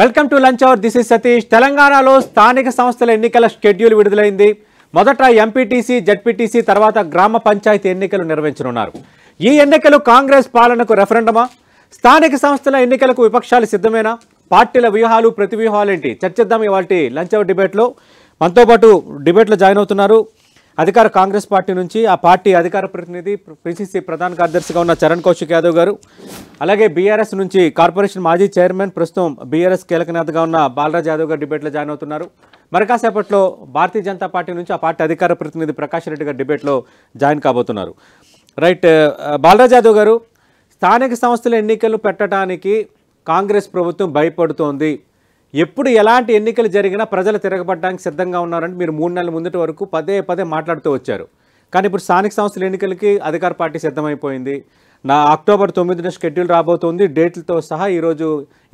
Welcome to lunch hour. This is Satish. తెలంగాణలో స్థానిక సంస్థల ఎన్నికల షెడ్యూల్ విడుదలైంది. మొదట ఎంపీటీసీ, జడ్పీటీసీ, తర్వాత గ్రామ పంచాయతీ ఎన్నికలు నిర్వహించనున్నారు. ఈ ఎన్నికలు కాంగ్రెస్ పాలనకు రెఫరెండమా? స్థానిక సంస్థల ఎన్నికలకు విపక్షాలు సిద్ధమేనా? పార్టీల వ్యూహాలు, ప్రతి వ్యూహాలేంటి? చర్చిద్దాం ఇవాల్టి లంచ్ అవర్ డిబేట్లో. మనతో పాటు డిబేట్లో జాయిన్ అవుతున్నారు అధికార కాంగ్రెస్ పార్టీ నుంచి ఆ పార్టీ అధికార ప్రతినిధి, పిసిసి ప్రధాన కార్యదర్శిగా ఉన్న చరణ్ కౌశిక్ యాదవ్ గారు, అలాగే బీఆర్ఎస్ నుంచి కార్పొరేషన్ మాజీ చైర్మన్, ప్రస్తుతం బీఆర్ఎస్ కీలక నేతగా ఉన్న బాలరాజ్ యాదవ్ గారు డిబేట్లో జాయిన్ అవుతున్నారు. మరి కాసేపట్లో భారతీయ జనతా పార్టీ నుంచి ఆ పార్టీ అధికార ప్రతినిధి ప్రకాష్ రెడ్డి గారు డిబేట్లో జాయిన్ కాబోతున్నారు. రైట్, బాలరాజ్ యాదవ్ గారు, స్థానిక సంస్థల ఎన్నికలు పెట్టడానికి కాంగ్రెస్ ప్రభుత్వం భయపడుతోంది. ఎప్పుడు ఎలాంటి ఎన్నికలు జరిగినా ప్రజలు తిరగబడడానికి సిద్ధంగా ఉన్నారని మీరు 3 నెలల ముందటి వరకు పదే పదే మాట్లాడుతూ వచ్చారు. కానీ ఇప్పుడు స్థానిక సంస్థల ఎన్నికలకి అధికార పార్టీ సిద్ధమైపోయింది. అక్టోబర్ 9న షెడ్యూల్ రాబోతోంది. డేట్లతో సహా ఈరోజు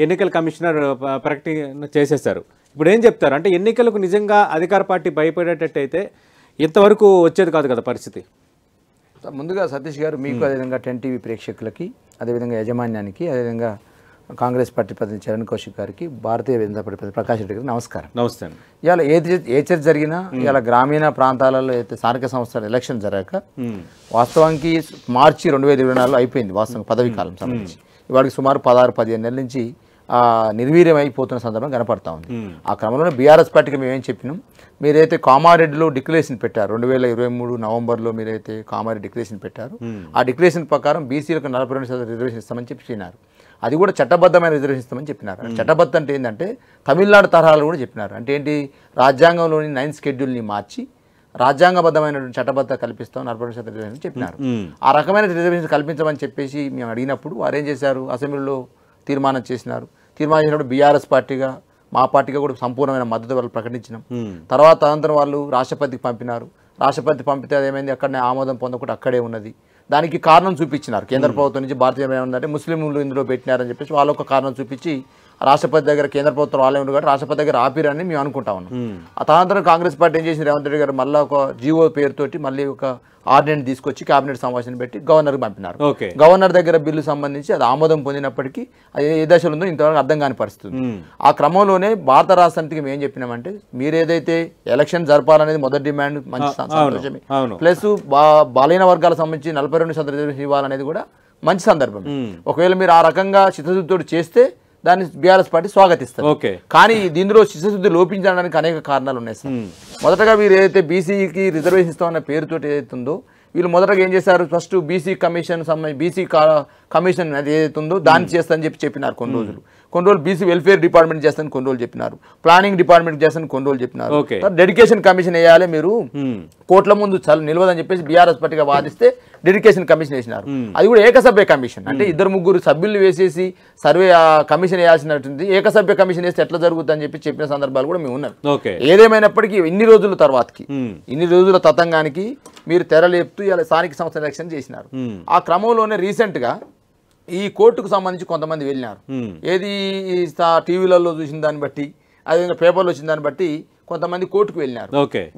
ఎన్నికల కమిషనర్ ప్రకటన చేసేశారు. ఇప్పుడు ఏం చెప్తారు? అంటే ఎన్నికలకు నిజంగా అధికార పార్టీ భయపడేటట్టయితే ఇంతవరకు వచ్చేది కాదు కదా పరిస్థితి. ముందుగా సతీష్ గారు, మీకు అదేవిధంగా 10 టీవీ ప్రేక్షకులకి, అదేవిధంగా యాజమాన్యానికి, అదేవిధంగా కాంగ్రెస్ పార్టీ ప్రతినిధి చరణ్ కౌశిక్ గారికి, భారతీయ జనతా పార్టీ ప్రతినిధి ప్రకాష్ రెడ్డి గారికి నమస్కారం. నమస్తే. ఇవాళ ఏ చర్చ జరిగినా ఇవాళ గ్రామీణ ప్రాంతాలలో అయితే స్థానిక సంస్థల ఎలక్షన్ జరగక వాస్తవానికి మార్చి 2024 అయిపోయింది. వాస్తవం పదవీ కాలం సంబంధించి ఇవాళకి సుమారు 16-15 నెలల నుంచి నిర్వీర్యం అయిపోతున్న సందర్భం కనపడతా ఉంది. ఆ క్రమంలోనే బీఆర్ఎస్ పార్టీకి మేమేం చెప్పినాం, మీరైతే కామారెడ్డిలో డిక్లరేషన్ పెట్టారు 2023 నవంబర్లో మీరైతే కామారెడ్డి డిక్లరేషన్ పెట్టారు. ఆ డిక్లరేషన్ ప్రకారం బీసీలకు 42% రిజర్వేషన్ ఇస్తామని చెప్పినారు. అది కూడా చట్టబద్ధమైన రిజర్వేషన్ ఇస్తామని చెప్పినారు. చట్టబద్ధ అంటే ఏంటంటే తమిళనాడు తరహాలు కూడా చెప్పినారు. అంటే ఏంటి, రాజ్యాంగంలోని 9th షెడ్యూల్ని మార్చి రాజ్యాంగబద్ధమైనటువంటి చట్టబద్ధత కల్పిస్తాం 42% రిజర్వేషన్ చెప్పినారు. ఆ రకమైన రిజర్వేషన్ కల్పించమని చెప్పేసి మేము అడిగినప్పుడు వారు ఏం చేశారు, అసెంబ్లీలో తీర్మానం చేసినారు. తీర్మానం చేసినప్పుడు బీఆర్ఎస్ పార్టీగా, మా పార్టీగా కూడా సంపూర్ణమైన మద్దతు వాళ్ళు ప్రకటించినాం. తర్వాత అనంతరం వాళ్ళు రాష్ట్రపతికి పంపినారు. రాష్ట్రపతి పంపితే అదేమైంది, అక్కడనే ఆమోదం పొందకుండా అక్కడే ఉన్నది. దానికి కారణం చూపించినారు. కేంద్ర ప్రభుత్వం నుంచి భారతీయ ఏమందంటే ముస్లింలు ఇందులో పెట్టినారని చెప్పేసి వాళ్ళు ఒక కారణం చూపించి రాష్ట్రపతి దగ్గర, కేంద్ర ప్రభుత్వం వాళ్ళే ఉంది కాబట్టి రాష్ట్రపతి దగ్గర ఆపిరని మేము అనుకుంటా ఉన్నాం. ఆ తదనంతరం కాంగ్రెస్ పార్టీ ఏం చేసింది, రేవంత్ రెడ్డి గారు మళ్ళీ ఒక జీవో పేరుతోటి మళ్ళీ ఒక ఆర్డినెన్స్ తీసుకొచ్చి కేబినెట్ సమావేశం పెట్టి గవర్నర్కి పంపినారు. గవర్నర్ దగ్గర బిల్లు సంబంధించి అది ఆమోదం పొందినప్పటికీ అది ఏ దశలో ఉందో ఇంతవరకు అర్థం కాని పరిస్థితి. ఆ క్రమంలోనే భారత రాష్ట్రానికి మేము ఏం చెప్పినామంటే, మీరేదైతే ఎలక్షన్ జరపాలనేది మొదటి డిమాండ్, మంచి సంతోషమే. ప్లస్ బలైన వర్గాలకు సంబంధించి 42% రిజర్వేషన్ ఇవ్వాలనేది కూడా మంచి సందర్భం. ఒకవేళ మీరు ఆ రకంగా చిత్తశుద్ధితో చేస్తే దాన్ని బీఆర్ఎస్ పార్టీ స్వాగతిస్తారు. కానీ దీనిలో చిత్తశుద్ధి లోపించడానికి అనేక కారణాలు ఉన్నాయి సార్. మొదటగా వీరు ఏదైతే బీసీకి రిజర్వేషన్ ఇస్తామన్న పేరుతో ఏదైతుందో వీళ్ళు మొదటగా ఏం చేశారు, first BC commission BC commission అది ఏదైతే ఉందో దాన్ని చేస్తానని చెప్పినారు కొన్ని రోజులు. బీసీ వెల్ఫేర్ డిపార్ట్మెంట్ చేస్తాను కొన్ని రోజులు చెప్పినారు. ప్లానింగ్ డిపార్ట్మెంట్ చేస్తాను కొన్ని రోజులు చెప్పినారు. డెడికేషన్ కమిషన్ వేయాలి మీరు, కోట్ల ముందు నిలవదని చెప్పేసి బీఆర్ఎస్ పార్టీగా వాదిస్తే డెడికేషన్ కమిషన్ వేసినారు. అది కూడా ఏకసభ్య కమిషన్, అంటే 2-3 సభ్యులు వేసేసి సర్వే కమిషన్ వేయాల్సినట్టుంది. ఏకసభ్య కమిషన్ వేస్తే ఎట్లా జరుగుతుంది అని చెప్పిన సందర్భాలు కూడా మేము ఉన్నాం. ఏదేమైనప్పటికీ ఇన్ని రోజుల తర్వాతకి, ఇన్ని రోజుల తతంగానికి మీరు తెరలేపుతూ ఇలా స్థానిక సంస్థల ఎలక్షన్ చేసినారు. ఆ క్రమంలోనే రీసెంట్ గా ఈ కోర్టుకు సంబంధించి కొంతమంది వెళ్ళినారు. ఏది టీవీలలో చూసిన దాన్ని బట్టి, అదేవిధంగా పేపర్లో వచ్చిన దాన్ని బట్టి కొంతమంది కోర్టుకు వెళ్ళినారు.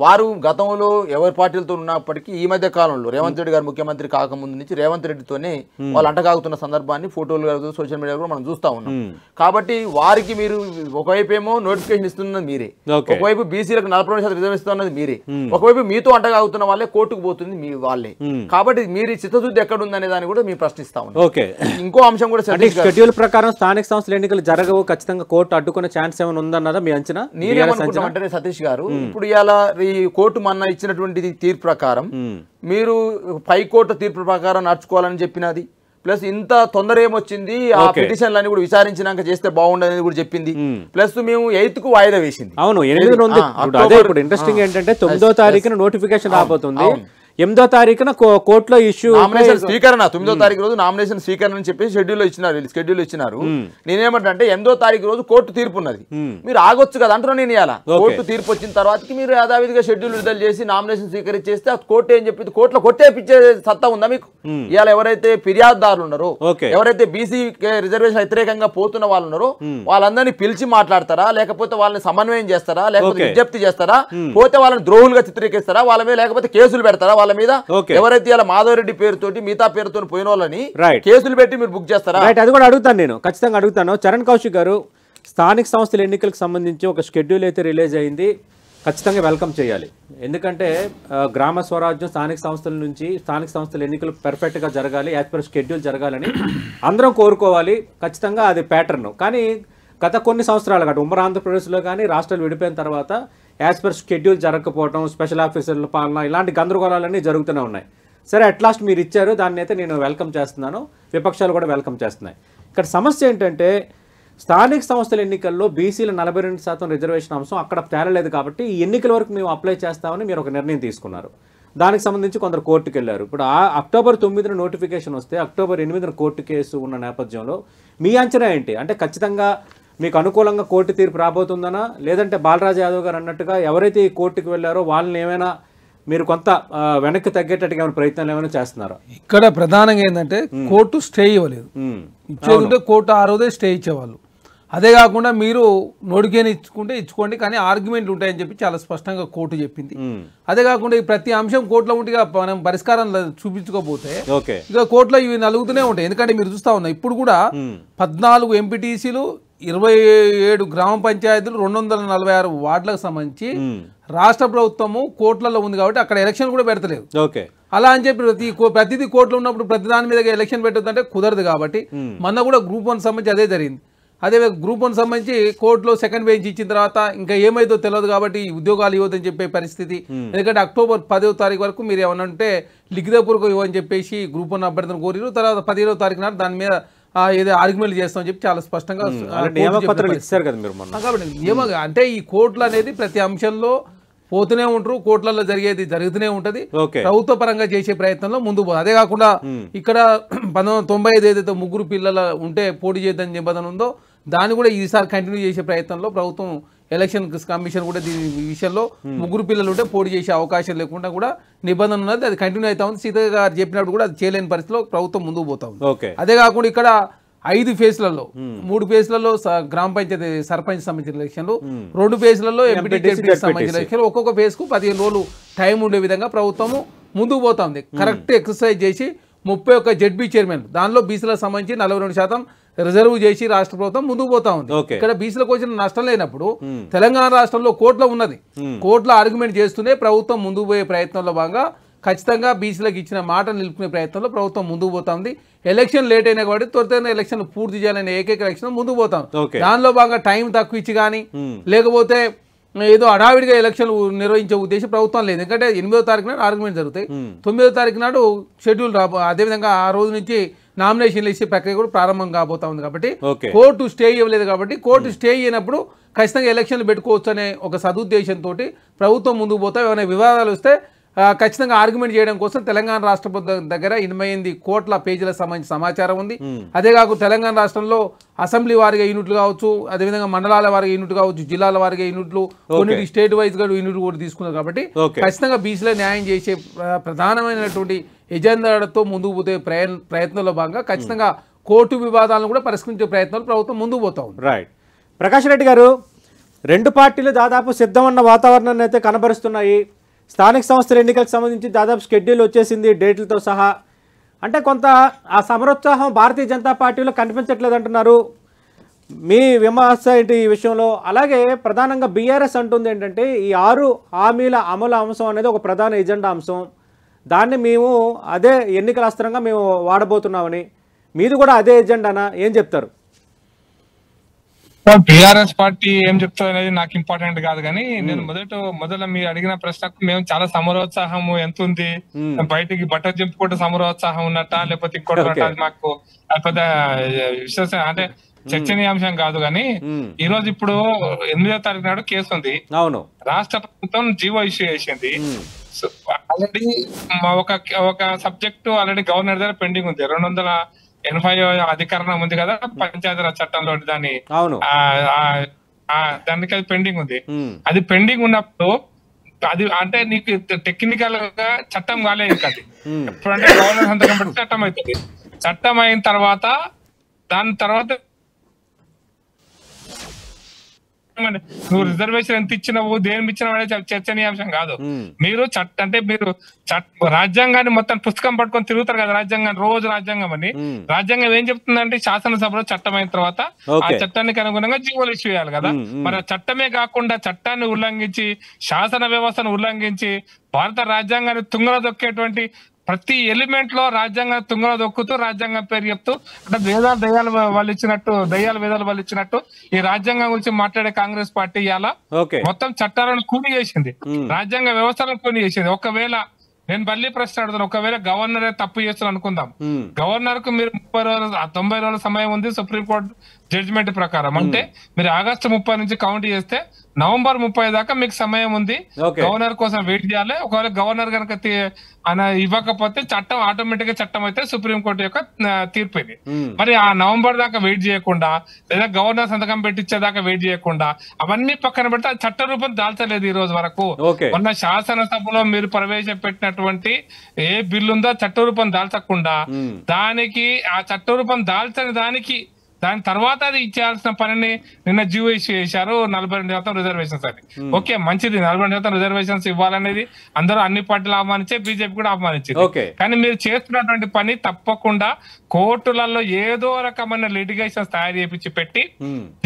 వారు గతంలో ఎవరి పార్టీలతో ఉన్నప్పటికీ ఈ మధ్య కాలంలో రేవంత్ రెడ్డి గారు ముఖ్యమంత్రి కాకముందు నుంచి రేవంత్ రెడ్డితోనే వాళ్ళు అంటకాగుతున్న సందర్భాన్ని ఫోటోలు సోషల్ మీడియా కూడా మనం చూస్తా ఉన్నాం. కాబట్టి వారికి మీరు ఒకవైపు ఏమో నోటిఫికేషన్ ఇస్తున్నది మీరే, ఒకవైపు బీసీలకు 42% రిజర్వేషన్ ఇస్తున్నది మీరే, ఒకవైపు మీతో అంటగాగుతున్న వాళ్ళే కోర్టుకు పోతుంది మీ వాళ్ళే. కాబట్టి మీరు చిత్తశుద్ధి ఎక్కడ ఉందనే దాన్ని కూడా మేము ప్రశ్నిస్తా ఉన్నాం. ఇంకో అంశం కూడా, షెడ్యూల్ ప్రకారం స్థానిక సంస్థల ఎన్నికలు జరగవు, ఖచ్చితంగా కోర్టు అడ్డుకునే ఛాన్స్ ఏమైనా ఉందన్నదా మీ అంచనా? నేనేమనుకుంటామంటే సతీష్ గారు, ఇప్పుడు ఇలా ఈ కోర్టు మొన్న ఇచ్చినటువంటి తీర్పు ప్రకారం మీరు పైకోర్టు తీర్పు ప్రకారం నడుచుకోవాలని చెప్పినది, ప్లస్ ఇంత తొందర ఏమొచ్చింది, ఆ పిటిషన్లన్నీ కూడా విచారించినాక చేస్తే బాగుండదని కూడా చెప్పింది. ప్లస్ మేము 8కు వాయిదా వేసింది. అవును, ఇంట్రెస్టింగ్ ఏంటంటే 9వ తారీఖున నోటిఫికేషన్ రాబోతుంది. 8వ తారీఖున కోర్టులో ఇష్యూ స్వీకరణ, 9వ తారీఖు రోజు నామినేషన్ స్వీకరణ అని చెప్పి షెడ్యూల్ ఇచ్చినారు. నేనేమంటే 8వ తారీఖు రోజు కోర్టు తీర్పు ఉన్నది, మీరు ఆగొచ్చు కదా అంటున్నా. నేను ఇలా కోర్టు తీర్పు వచ్చిన తర్వాతకి మీరు యథావిధిగా షెడ్యూల్ విడుదల చేసి నామినేషన్ స్వీకరించేస్తే కోర్టు ఏం చెప్పింది, కోర్టులో కొట్టేపించే సత్తా ఉందా మీకు? ఇవాళ ఎవరైతే ఫిర్యాదుదారులు ఉన్నారో, ఎవరైతే బీసీ రిజర్వేషన్ వ్యతిరేకంగా పోతున్న వాళ్ళు ఉన్నారో వాళ్ళందరినీ పిలిచి మాట్లాడతారా, లేకపోతే వాళ్ళని సమన్వయం చేస్తారా, లేకపోతే విజ్ఞప్తి చేస్తారా, పోతే వాళ్ళని ద్రోహులుగా చిత్రీకరిస్తారా, వాళ్ళ మీద లేకపోతే కేసులు పెడతారా, వాళ్ళ మీద ఎవరైతే ఇలా మాధవరెడ్డి పేరుతోటి మిగతా పేరుతో పోయిన వాళ్ళని కేసులు పెట్టి మీరు బుక్ చేస్తారా? అది కూడా అడుగుతాను, నేను ఖచ్చితంగా అడుగుతాను. చరణ్ కౌశిక్ గారు, స్థానిక సంస్థల ఎన్నికలకు సంబంధించి ఒక షెడ్యూల్ అయితే రిలీజ్ అయింది. ఖచ్చితంగా వెల్కమ్ చేయాలి. ఎందుకంటే గ్రామ స్వరాజ్యం స్థానిక సంస్థల ఎన్నికలు పర్ఫెక్ట్గా జరగాలి, యాజ్ పర్ షెడ్యూల్ జరగాలని అందరం కోరుకోవాలి. ఖచ్చితంగా అది ప్యాటర్న్. కానీ గత కొన్ని సంవత్సరాలు కాదు, ఉమ్మడి ఆంధ్రప్రదేశ్లో కానీ రాష్ట్రాలు విడిపోయిన తర్వాత యాజ్ పర్ షెడ్యూల్ జరగకపోవడం, స్పెషల్ ఆఫీసర్ల పాలన, ఇలాంటి గందరగోళాలన్నీ జరుగుతూనే ఉన్నాయి. సరే, అట్ లాస్ట్ మీరు ఇచ్చారు, దాన్ని అయితే నేను వెల్కమ్ చేస్తున్నాను, విపక్షాలు కూడా వెల్కమ్ చేస్తున్నాయి. ఇక్కడ సమస్య ఏంటంటే స్థానిక సంస్థల ఎన్నికల్లో బీసీల 42% రిజర్వేషన్ అంశం అక్కడ తేలలేదు కాబట్టి ఈ ఎన్నికల వరకు మేము అప్లై చేస్తామని మీరు ఒక నిర్ణయం తీసుకున్నారు. దానికి సంబంధించి కొందరు కోర్టుకు వెళ్ళారు. ఇప్పుడు అక్టోబర్ 9న నోటిఫికేషన్ వస్తే అక్టోబర్ 8న కోర్టు కేసు ఉన్న నేపథ్యంలో మీ అంచనా ఏంటి? అంటే ఖచ్చితంగా మీకు అనుకూలంగా కోర్టు తీర్పు రాబోతుందనా, లేదంటే బాలరాజు యాదవ్ గారు అన్నట్టుగా ఎవరైతే ఈ కోర్టుకు వెళ్ళారో వాళ్ళని ఏమైనా మీరు కొంత వెనక్కి తగ్గేటట్టుగా ఏమైనా ప్రయత్నాలు ఏమైనా చేస్తున్నారా? ఇక్కడ ప్రధానంగా ఏంటంటే కోర్టు స్టే ఇవ్వలేదు. ఇచ్చేది ఉంటే కోర్టు ఆ రోజే స్టే ఇచ్చేవాళ్ళు. అదే కాకుండా మీరు నోటికేని ఇచ్చుకోండి, కానీ ఆర్గ్యుమెంట్లు ఉంటాయని చెప్పి చాలా స్పష్టంగా కోర్టు చెప్పింది. అదే కాకుండా ఈ ప్రతి అంశం కోర్టులో ఉంటే మనం పరిష్కారం చూపించుకోకపోతే ఇక కోర్టులో ఇవి నలుగుతూనే ఉంటాయి. ఎందుకంటే మీరు చూస్తా ఉన్నా ఇప్పుడు కూడా 14 ఎంపీటీసీలు, 27 గ్రామ పంచాయతీలు, 246 వార్డులకు సంబంధించి రాష్ట్ర ప్రభుత్వము కోర్టులలో ఉంది కాబట్టి అక్కడ ఎలక్షన్ కూడా పెడతలేదు. అలా అని చెప్పి ప్రతిదీ కోర్టులో ఉన్నప్పుడు ప్రతి దాని మీద ఎలక్షన్ పెట్టొద్దంటే కుదరదు. కాబట్టి మొన్న కూడా గ్రూప్ 1 సంబంధించి అదే జరిగింది. అదే గ్రూప్ 1 సంబంధించి కోర్టులో సెకండ్ బెంచ్ ఇచ్చిన తర్వాత ఇంకా ఏమైందో తెలియదు కాబట్టి ఉద్యోగాలు ఇవ్వదని చెప్పే పరిస్థితి. ఎందుకంటే అక్టోబర్ 10వ తారీఖు వరకు మీరు ఏమన్నా ఉంటే లిఖితపూర్వకం ఇవ్వని చెప్పేసి గ్రూప్ 1 అభ్యర్థులను కోరిరు. తర్వాత 15వ తారీఖు నాడు దాని మీద ఏదో ఆర్గ్యుమెంట్ చేస్తామని చెప్పి చాలా స్పష్టంగా కాబట్టి అంటే ఈ కోర్టులు అనేది ప్రతి అంశంలో పోతూనే ఉంటారు, కోర్టులలో జరుగుతూనే ఉంటది. ప్రభుత్వ పరంగా చేసే ప్రయత్నంలో ముందు పోదు. అదే కాకుండా ఇక్కడ 1995 ఏదైతే 3 పిల్లల ఉంటే పోటీ చేద్దని నిబంధన ఉందో దాన్ని కూడా ఈసారి కంటిన్యూ చేసే ప్రయత్నంలో ప్రభుత్వం ఎలక్షన్ కమిషన్ కూడా దీని విషయంలో 3 పిల్లలు ఉంటే పోటీ చేసే అవకాశం లేకుండా కూడా నిబంధన ఉన్నది. అది కంటిన్యూ అవుతా ఉంది. సీత గారు చెప్పినప్పుడు కూడా అది చేయలేని పరిస్థితిలో ప్రభుత్వం ముందుకు పోతా ఉంది. అదే కాకుండా ఇక్కడ 5 ఫేజ్లలో 3 ఫేజ్లలో గ్రామ పంచాయతీ సర్పంచ్ సంబంధించిన ఎలక్షన్లు, 2 ఫేజ్లలో ఎంపీటీసీ సంబంధించిన ఎలక్షన్లు, ఒక్కొక్క ఫేజ్ కు 15 రోజులు టైం ఉండే విధంగా ప్రభుత్వము ముందుకు పోతా ఉంది. కరెక్ట్ ఎక్సర్సైజ్ చేసి 31 జడ్బీ చైర్మన్ దానిలో బీసీలకు సంబంధించి 42% రిజర్వ్ చేసి రాష్ట్ర ప్రభుత్వం ముందుకు పోతా ఉంది. ఇక్కడ బీసీలకు వచ్చిన నష్టం లేనప్పుడు తెలంగాణ రాష్ట్రంలో కోర్టులో ఉన్నది, కోర్టులో ఆర్గ్యుమెంట్ చేస్తూనే ప్రభుత్వం ముందుకు పోయే ప్రయత్నంలో భాగంగా ఖచ్చితంగా బీసీలకు ఇచ్చిన మాట నిలుపుకునే ప్రయత్నంలో ప్రభుత్వం ముందుకు పోతా ఉంది. ఎలక్షన్ లేట్ అయినా కాబట్టి త్వరితగతిన ఎలక్షన్ పూర్తి చేయాలనే ఏకైక ఎలక్షన్ ముందుకు పోతాం. దానిలో భాగంగా టైం తక్కువ ఇచ్చి కానీ లేకపోతే ఏదో అడావిడిగా ఎలక్షన్లు నిర్వహించే ఉద్దేశం ప్రభుత్వం లేదు. ఎందుకంటే 8వ తారీఖు నాడు ఆర్గ్యుమెంట్ జరుగుతాయి, 9వ తారీఖు నాడు షెడ్యూల్ అదేవిధంగా ఆ రోజు నుంచి నామినేషన్లు ఇచ్చే ప్రక్రియ కూడా ప్రారంభం కాబోతా ఉంది. కాబట్టి కోర్టు స్టే ఇవ్వలేదు కాబట్టి కోర్టు స్టే అయినప్పుడు ఖచ్చితంగా ఎలక్షన్లు పెట్టుకోవచ్చు అనే ఒక సదుద్దేశంతో ప్రభుత్వం ముందుకు పోతా. ఏమైనా వివాదాలు వస్తే ఖచ్చితంగా ఆర్గ్యుమెంట్ చేయడం కోసం తెలంగాణ రాష్ట్ర ప్రభుత్వం దగ్గర 88 కోట్ల పేజీలకు సంబంధించిన సమాచారం ఉంది. అదే కాకుండా తెలంగాణ రాష్ట్రంలో అసెంబ్లీ వారిగా యూనిట్లు కావచ్చు, అదేవిధంగా మండలాల వారిగా యూనిట్ కావచ్చు, జిల్లాల వారిగా యూనిట్లు, కొన్ని స్టేట్ వైజ్ గా యూనిట్లు కూడా తీసుకున్నారు. కాబట్టి ఖచ్చితంగా బీసీలో న్యాయం చేసే ప్రధానమైనటువంటి ఎజెండాతో ముందుకు పోతే ప్రయత్నంలో భాగంగా ఖచ్చితంగా కోర్టు వివాదాలను కూడా పరిష్కరించే ప్రయత్నాలు ప్రభుత్వం ముందుకు పోతా ఉంది. రైట్. ప్రకాష్ రెడ్డి గారు, 2 పార్టీలు దాదాపు సిద్ధమన్న వాతావరణాన్ని అయితే కనబరుస్తున్నాయి. స్థానిక సంస్థల ఎన్నికలకు సంబంధించి దాదాపు షెడ్యూల్ వచ్చేసింది డేట్లతో సహా. అంటే కొంత ఆ సమరోత్సాహం భారతీయ జనతా పార్టీలో కనిపించట్లేదు అంటున్నారు. మీ విమర్శ ఏంటి ఈ విషయంలో? అలాగే ప్రధానంగా బీఆర్ఎస్ అంటుంది ఏంటంటే ఈ 6 హామీల అమలు అంశం అనేది ఒక ప్రధాన ఎజెండా అంశం, దాన్ని మేము అదే ఎన్నికల అస్త్రంగా మేము వాడబోతున్నామని. మీది కూడా అదే ఎజెండానా? ఏం చెప్తారు? టిఆర్ఎస్ పార్టీ ఏం చెప్తారు అనేది నాకు ఇంపార్టెంట్ కాదు, కానీ నేను మొదల మీరు అడిగిన ప్రశ్నకు మేము చాలా సమరోత్సాహం ఎంత ఉంది, బయటికి బట్ట చింపుకుంటే సమరోత్సాహం ఉన్నట్ట లేకపోతే ఇంకోటి మాకు పెద్ద విశ్వాసం అంటే చర్చనీయాంశం కాదు. కానీ ఈ రోజు ఇప్పుడు 8వ తారీఖు నాడు కేసు ఉంది. అవును, రాష్ట్ర ప్రభుత్వం జీవో ఇష్యూ చేసింది. ఆల్రెడీ ఒక సబ్జెక్టు ఆల్రెడీ గవర్నర్ దగ్గర పెండింగ్ ఉంది. 280 అధికరణం ఉంది కదా పంచాయతీరాజ్ చట్టంలో, దానికి అది పెండింగ్ ఉంది. అది పెండింగ్ ఉన్నప్పుడు అది అంటే నీకు టెక్నికల్ గా చట్టం కాలేదు. అది ఎప్పుడంటే గవర్నర్ సంతకం పెడితే చట్టం అవుతుంది. చట్టం అయిన తర్వాత దాని తర్వాత నువ్వు రిజర్వేషన్ ఎంత ఇచ్చినావు దేని ఇచ్చినావు అనేది చర్చనీయాంశం కాదు. మీరు మీరు రాజ్యాంగాన్ని మొత్తం పుస్తకం పట్టుకొని తిరుగుతారు కదా, రాజ్యాంగాన్ని రోజు రాజ్యాంగం అని. రాజ్యాంగం ఏం చెప్తుందంటే శాసనసభలో చట్టం అయిన తర్వాత ఆ చట్టానికి అనుగుణంగా జీవోలు ఇష్యూ చేయాలి కదా. మరి ఆ చట్టమే కాకుండా చట్టాన్ని ఉల్లంఘించి శాసన వ్యవస్థను ఉల్లంఘించి భారత రాజ్యాంగాన్ని తుంగలో దొక్కేటువంటి ప్రతి ఎలిమెంట్ లో రాజ్యాంగం తుంగలో దొక్కుతూ రాజ్యాంగం పేరు చెప్తూ అంటే దయ్యాలు వేదాలు ఇచ్చినట్టు ఈ రాజ్యాంగం గురించి మాట్లాడే కాంగ్రెస్ పార్టీ ఇవాళ మొత్తం చట్టాలను కూని చేసింది, రాజ్యాంగ వ్యవస్థలను కూని చేసింది. ఒకవేళ నేను మళ్ళీ ప్రశ్న అడుగుతాను, ఒకవేళ గవర్నరే తప్పు చేస్తున్నారు అనుకుందాం, గవర్నర్ కు మీరు 90 రోజుల సమయం ఉంది సుప్రీంకోర్టు జడ్జిమెంట్ ప్రకారం. అంటే మీరు ఆగస్టు 30 నుంచి కౌంట్ చేస్తే నవంబర్ 30 దాకా మీకు సమయం ఉంది గవర్నర్ కోసం వెయిట్ చేయాలి. ఒకవేళ గవర్నర్ కనుక ఇవ్వకపోతే చట్టం ఆటోమేటిక్ గా చట్టం అయితే సుప్రీంకోర్టు యొక్క తీర్పు ఇది. మరి ఆ నవంబర్ దాకా వెయిట్ చేయకుండా లేదా గవర్నర్ సంతకం పెట్టించేదాకా వెయిట్ చేయకుండా అవన్నీ పక్కన పెడితే చట్ట రూపం దాల్చలేదు ఈ రోజు వరకు. మొన్న శాసనసభలో మీరు ప్రవేశపెట్టినటువంటి ఏ బిల్లు ఉందో చట్ట రూపం దాల్చకుండా దానికి ఆ చట్ట రూపం దాల్చని దాని తర్వాత అది ఇచ్చేయాల్సిన పనిని నిన్న జీవో ఇష్యూ చేశారు 42% రిజర్వేషన్స్ అని. ఓకే మంచిది, 42% రిజర్వేషన్స్ ఇవ్వాలనేది అందరూ అన్ని పార్టీలు ఆహ్వానించే, బీజేపీ కూడా ఆహ్వానించింది. కానీ మీరు చేస్తున్నటువంటి పని తప్పకుండా కోర్టులలో ఏదో రకమైన లిటిగేషన్స్ తయారు చేయించి పెట్టి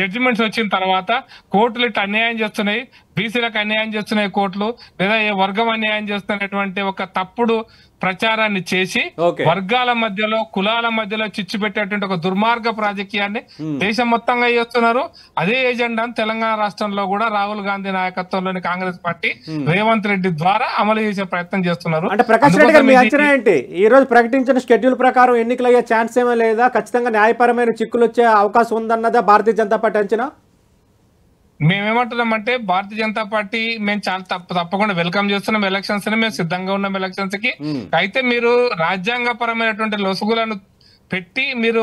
జడ్జిమెంట్స్ వచ్చిన తర్వాత కోర్టులు ఇట్లా అన్యాయం చేస్తున్నాయి, బీసీలకు అన్యాయం చేస్తున్నాయి కోర్టులు, లేదా ఏ వర్గం అన్యాయం చేస్తున్నటువంటి ఒక తప్పుడు ప్రచారాన్ని చేసి వర్గాల మధ్యలో కులాల మధ్యలో చిచ్చు పెట్టేటువంటి ఒక దుర్మార్గ రాజకీయాన్ని దేశం మొత్తంగా చేస్తున్నారు. అదే ఎజెండాను తెలంగాణ రాష్ట్రంలో కూడా రాహుల్ గాంధీ నాయకత్వంలోని కాంగ్రెస్ పార్టీ రేవంత్ రెడ్డి ద్వారా అమలు చేసే ప్రయత్నం చేస్తున్నారు. అంటే ప్రకాష్ రెడ్డి గారు మీ అంచనా ఏంటి? ఈ రోజు ప్రకటించిన షెడ్యూల్ ప్రకారం ఎన్నికలు అయ్యే ఛాన్స్ ఏమీ లేదా? ఖచ్చితంగా న్యాయపరమైన చిక్కులు వచ్చే అవకాశం ఉందన్నదా భారతీయ జనతా పార్టీ అంచనా? మేమేమంటున్నామంటే భారతీయ జనతా పార్టీ మేము చాలా తప్పకుండా వెల్కమ్ చేస్తున్నాం ఎలక్షన్స్ ని, మేము సిద్ధంగా ఉన్నాం ఎలక్షన్స్ కి. అయితే మీరు రాజ్యాంగ పరమైనటువంటి లొసుగులను పెట్టి మీరు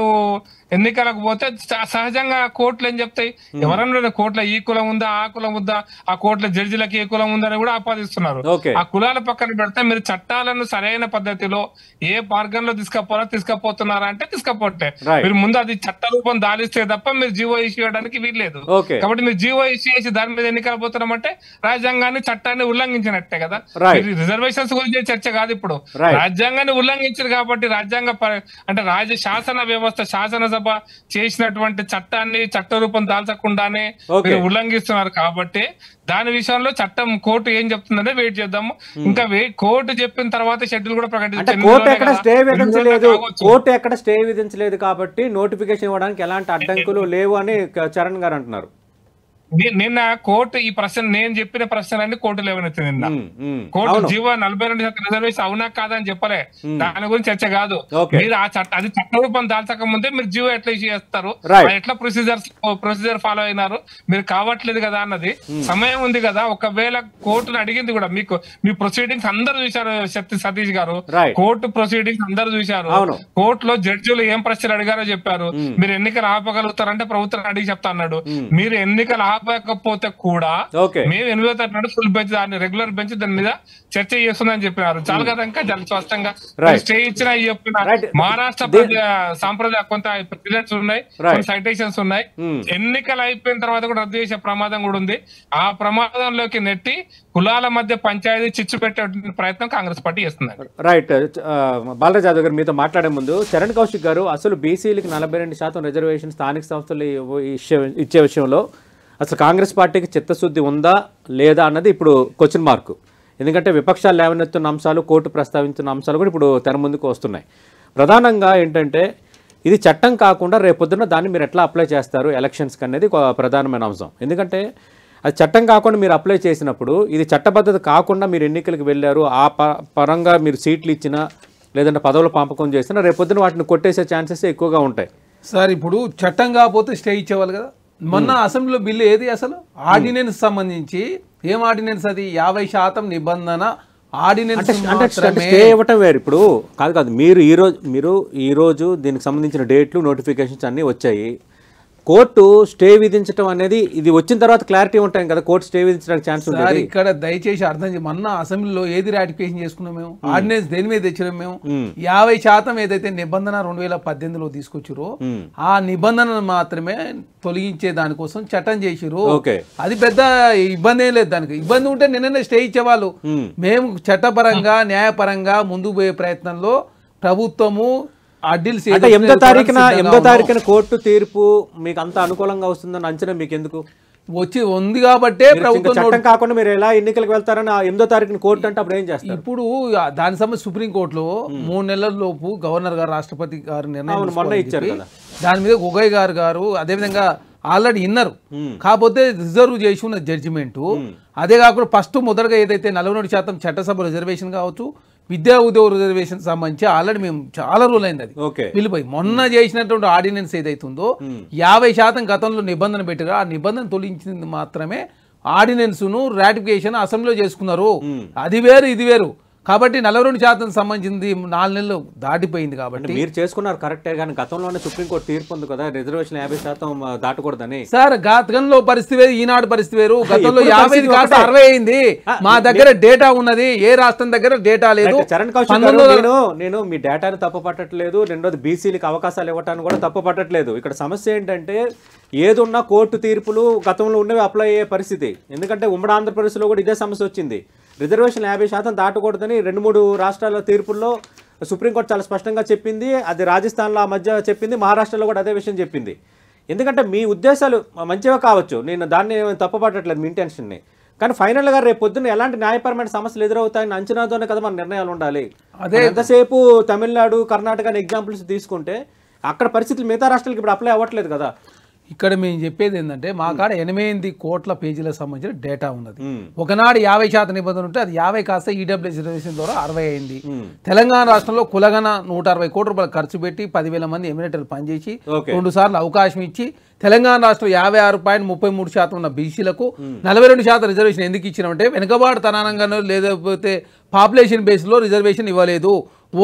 ఎన్నికలకు పోతే సహజంగా కోర్టులు ఏం చెప్తాయి, ఎవరన్నా కోర్టులో ఈ కులం ఉందా ఆ కులం ఉందా, ఆ కోర్టుల జడ్జిలకు ఏ కులం ఉందని కూడా ఆపాదిస్తున్నారు. ఆ కులాల పక్కన పెడితే మీరు చట్టాలను సరైన పద్ధతిలో ఏ మార్గంలో తీసుకపోతున్నారా అంటే తీసుకపోతే మీరు ముందు అది చట్ట రూపం దాలిస్తే తప్ప మీరు జీవో ఇష్యూ చేయడానికి వీల్లేదు. కాబట్టి మీరు జీవో ఇష్యూ చేసి దాని మీద ఎన్నికలు పోతున్నామంటే రాజ్యాంగాన్ని చట్టాన్ని ఉల్లంఘించినట్టే కదా. రిజర్వేషన్స్ గురించి చర్చ కాదు ఇప్పుడు, రాజ్యాంగాన్ని ఉల్లంఘించారు కాబట్టి రాజ్యాంగ అంటే శాసన వ్యవస్థ శాసనసభ చేసినటువంటి చట్టాన్ని చట్ట రూపం దాల్చకుండానే ఉల్లంఘిస్తున్నారు. కాబట్టి దాని విషయంలో చట్టం కోర్టు ఏం చెప్తుందంటే వెయిట్ చేద్దాము. ఇంకా కోర్టు చెప్పిన తర్వాత షెడ్యూల్ కూడా ప్రకటించారు. కోర్టు ఎక్కడ స్టే విధించలేదు కాబట్టి నోటిఫికేషన్ ఇవ్వడానికి ఎలాంటి అడ్డంకులు లేవు అని చరణ్ గారు అంటున్నారు. నిన్న కోర్టు ఈ ప్రశ్న నేను చెప్పిన ప్రశ్నలన్నీ కోర్టు లేవనెత్తింది. నిన్న కోర్టు జీవో 42% రిజర్వేషన్ అవునా కాదని చెప్పలే, దాని గురించి చర్చ కాదు. మీరు అది చట్ట రూపం దాల్చక ముందే మీరు జీవో ఎట్లా ఇష్యూ చేస్తారు, ఎట్లా ప్రొసీజర్ ఫాలో అయినారు, మీరు కావట్లేదు కదా అన్నది. సమయం ఉంది కదా. ఒకవేళ కోర్టును అడిగింది కూడా మీకు, మీ ప్రొసీడింగ్స్ అందరూ చూశారు సతీష్ గారు, కోర్టు ప్రొసీడింగ్స్ అందరూ చూశారు. కోర్టులో జడ్జిలు ఏం ప్రశ్నలు అడిగారో చెప్పారు. మీరు ఎన్నికలు ఆపగలుగుతారంటే ప్రభుత్వం అడిగి చెప్తా అన్నాడు. మీరు ఎన్నికలు ఆపకపోతే కూడా మేము 8వ తరగతి ఫుల్ బెంచ్ దాన్ని రెగ్యులర్ బెంచ్ దాని మీద చర్చ చేస్తుందని చెప్పినారు. చాలా కదా ఇంకా చాలా స్పష్టంగా స్టే ఇచ్చిన చెప్పిన మహారాష్ట్ర సాంప్రదాయ కొంత ప్రెసిడెంట్స్ ఉన్నాయి, కొన్ని సైటేషన్స్ ఉన్నాయి. ఎన్నికలు అయిపోయిన తర్వాత కూడా రద్దు చేసే ప్రమాదం కూడా ఉంది. ఆ ప్రమాదంలోకి నెట్టి కులాల మధ్య పంచాయతీ చిచ్చు పెట్టే ప్రయత్నం కాంగ్రెస్ పార్టీ చేస్తుంది. రైట్. బాలరాజ్ యాదవ్ గారు మీతో మాట్లాడే ముందు చరణ్ కౌశిక్ గారు అసలు బీసీలకు 42% రిజర్వేషన్ స్థానిక సంస్థలు ఇచ్చే విషయంలో అసలు కాంగ్రెస్ పార్టీకి చిత్తశుద్ధి ఉందా లేదా అన్నది ఇప్పుడు క్వశ్చన్ మార్కు. ఎందుకంటే విపక్షాలు లేవనెత్తున్న అంశాలు, కోర్టు ప్రస్తావించిన అంశాలు కూడా ఇప్పుడు తెర ముందుకు వస్తున్నాయి. ప్రధానంగా ఏంటంటే ఇది చట్టం కాకుండా రేపొద్దున దాన్ని మీరు ఎట్లా అప్లై చేస్తారు ఎలక్షన్స్కి అనేది ఒక ప్రధానమైన అంశం. ఎందుకంటే అది చట్టం కాకుండా మీరు అప్లై చేసినప్పుడు ఇది చట్టబద్ధత కాకుండా మీరు ఎన్నికలకు వెళ్ళారు, ఆ పరంగా మీరు సీట్లు ఇచ్చినా లేదంటే పదవుల పంపకం చేసినా రేపొద్దున వాటిని కొట్టేసే ఛాన్సెస్ ఎక్కువగా ఉంటాయి. సార్ ఇప్పుడు చట్టం కాకపోతే స్టే ఇచ్చేవాళ్ళు కదా. మొన్న అసెంబ్లీలో బిల్లు ఏది అసలు ఆర్డినెన్స్ సంబంధించి ఏం ఆర్డినెన్స్ అది 50% నిబంధన ఆర్డినెన్స్ స్టే ఇవ్వటం వేరు. ఇప్పుడు కాదు మీరు ఈ రోజు దీనికి సంబంధించిన డేట్లు నోటిఫికేషన్స్ అన్నీ వచ్చాయి. కోర్టు స్టే విధించడం అనేది ఇది వచ్చిన తర్వాత క్లారిటీ ఉంటాయి కదా, కోర్టు స్టే విధించడానికి ఛాన్స్ ఉంటుంది. ఇక్కడ దయచేసి అర్థం చేసి మొన్న అసెంబ్లీలో ఏది రాటిఫికేషన్ చేసుకున్నాం మేము, ఆర్డినెన్స్ దేని మీద తెచ్చినాం మేము, 50% ఏదైతే నిబంధన 2018లో తీసుకొచ్చారో ఆ నిబంధనను మాత్రమే తొలగించే దానికోసం చట్టం చేసిరు. అది పెద్ద ఇబ్బంది ఏం లేదు, దానికి ఇబ్బంది ఉంటే నిన్ననే స్టే ఇచ్చేవాళ్ళు. మేము చట్టపరంగా న్యాయపరంగా ముందుకు పోయే ప్రయత్నంలో ప్రభుత్వము 8వ తారీఖున కోర్టు తీర్పు మీకు అంత అనుకూలంగా వస్తుందని అంచనా మీకు ఎందుకు ఉంది కాబట్టి ప్రభుత్వం చట్టం కాకుండా మీరు ఎలా ఎన్నికలకు వెళ్తారని 8వ తారీఖున కోర్టు అంటే అప్పుడు ఏం చేస్తారు? ఇప్పుడు దాని సంబంధించి సుప్రీంకోర్టులో 3 నెలల లోపు గవర్నర్ గారు రాష్ట్రపతి గారు నిర్ణయం మొన్న ఇచ్చారు కదా, దాని మీద గొగోయ్ గారు అదేవిధంగా ఆల్రెడీ ఇన్నారు. కాకపోతే రిజర్వ్ చేసి ఉన్న జడ్జిమెంట్ అదే కాకుండా ఫస్ట్ మొదటగా ఏదైతే 42% చట్టసభ రిజర్వేషన్ కావచ్చు, విద్యా ఉద్యోగ రిజర్వేషన్ సంబంధించి ఆల్రెడీ మేము చాలా రోజులు అయింది అది వెళ్ళిపోయి. మొన్న చేసినటువంటి ఆర్డినెన్స్ ఏదైతుందో 50% గతంలో నిబంధన పెట్టారు, ఆ నిబంధన తొలగించింది మాత్రమే ఆర్డినెన్స్ ను రాటిఫికేషన్ అసెంబ్లీలో చేసుకున్నారు. అది వేరు ఇది వేరు. కాబట్టి 42% సంబంధించింది 4 నెలలు దాటిపోయింది. కాబట్టి మీరు చేసుకున్నారు కరెక్టే, కానీ గతంలోనే సుప్రీంకోర్టు తీర్పు ఉంది కదా రిజర్వేషన్ 50% దాటకూడదని. సార్ గతంలో పరిస్థితి వేరు, ఈనాడు పరిస్థితి వేరు. గతంలో 50 కాస్త 60 అయింది. మా దగ్గర డేటా ఉన్నది, ఏ రాష్ట్రం దగ్గర డేటా లేదు. చరణ్ కౌశిక్ నేను మీ డేటాను తప్పు పట్టట్లేదు, రెండోది బీసీలకు అవకాశాలు ఇవ్వటాన్ని కూడా తప్పు పట్టట్లేదు. ఇక్కడ సమస్య ఏంటంటే ఏదున్నా కోర్టు తీర్పులు గతంలో ఉన్నవి అప్లై అయ్యే పరిస్థితి. ఎందుకంటే ఉమ్మడి ఆంధ్రప్రదేశ్లో కూడా ఇదే సమస్య వచ్చింది. రిజర్వేషన్ 50% దాటకూడదని 2-3 రాష్ట్రాల తీర్పుల్లో సుప్రీంకోర్టు చాలా స్పష్టంగా చెప్పింది. అది రాజస్థాన్లో ఆ మధ్య చెప్పింది, మహారాష్ట్రలో కూడా అదే విషయం చెప్పింది. ఎందుకంటే మీ ఉద్దేశాలు మంచిగా కావచ్చు, నేను దాన్ని తప్పుపట్టట్లేదు మీ ఇంటెన్షన్ని, కానీ ఫైనల్గా రేపు పొద్దున్న ఎలాంటి న్యాయపరమైన సమస్యలు ఎదురవుతాయని అంచనాతోనే కదా మన నిర్ణయాలు ఉండాలి. అదే ఎంతసేపు తమిళనాడు కర్ణాటక ఎగ్జాంపుల్స్ తీసుకుంటే అక్కడ పరిస్థితులు మిగతా రాష్ట్రాలకు ఇప్పుడు అప్లై అవ్వట్లేదు కదా. ఇక్కడ మేము చెప్పేది ఏంటంటే మా కాడ 8 కోట్ల పేజీలకు సంబంధించిన డేటా ఉన్నది. ఒకనాడు 50% నిబంధన ఉంటే అది 50 కాస్త ఈడబ్ల్యూఎస్ రిజర్వేషన్ ద్వారా 60 అయింది. తెలంగాణ రాష్ట్రంలో కులగన 160 కోట్ల రూపాయలు ఖర్చు పెట్టి 10,000 మంది ఎమ్మెల్యేలు పనిచేసి 2 సార్లు అవకాశం ఇచ్చి తెలంగాణ రాష్ట్రం 56.33% ఉన్న బీసీలకు 42% రిజర్వేషన్ ఎందుకు ఇచ్చినామంటే వెనుకబాటుతనంగానో లేకపోతే పాపులేషన్ బేస్లో రిజర్వేషన్ ఇవ్వలేదు.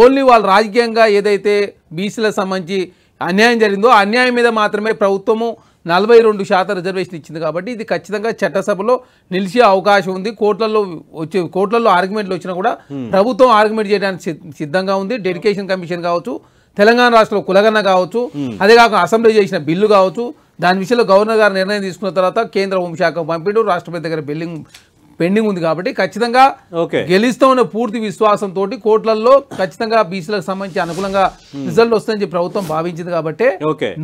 ఓన్లీ వాళ్ళు రాజకీయంగా ఏదైతే బీసీలకు సంబంధించి అన్యాయం జరిగిందో ఆ అన్యాయం మీద మాత్రమే ప్రభుత్వము 42% రిజర్వేషన్ ఇచ్చింది. కాబట్టి ఇది ఖచ్చితంగా చట్టసభలో నిలిచే అవకాశం ఉంది. కోర్టులలో ఆర్గ్యుమెంట్లు వచ్చినా కూడా ప్రభుత్వం ఆర్గ్యుమెంట్ చేయడానికి సిద్ధంగా ఉంది. డెడికేషన్ కమిషన్ కావచ్చు, తెలంగాణ రాష్ట్రంలో కులగన్న కావచ్చు, అదే కాకుండా అసెంబ్లీ చేసిన బిల్లు కావచ్చు, దాని విషయంలో గవర్నర్ గారు నిర్ణయం తీసుకున్న తర్వాత కేంద్ర హోంశాఖ పంపిణీ రాష్ట్రపతి దగ్గర పెండింగ్ ఉంది. కాబట్టి ఖచ్చితంగా గెలుస్తామన్న పూర్తి విశ్వాసంతో కోర్టులలో ఖచ్చితంగా బీసీలకు సంబంధించి అనుకూలంగా రిజల్ట్ వస్తుందని చెప్పి ప్రభుత్వం భావించింది. కాబట్టి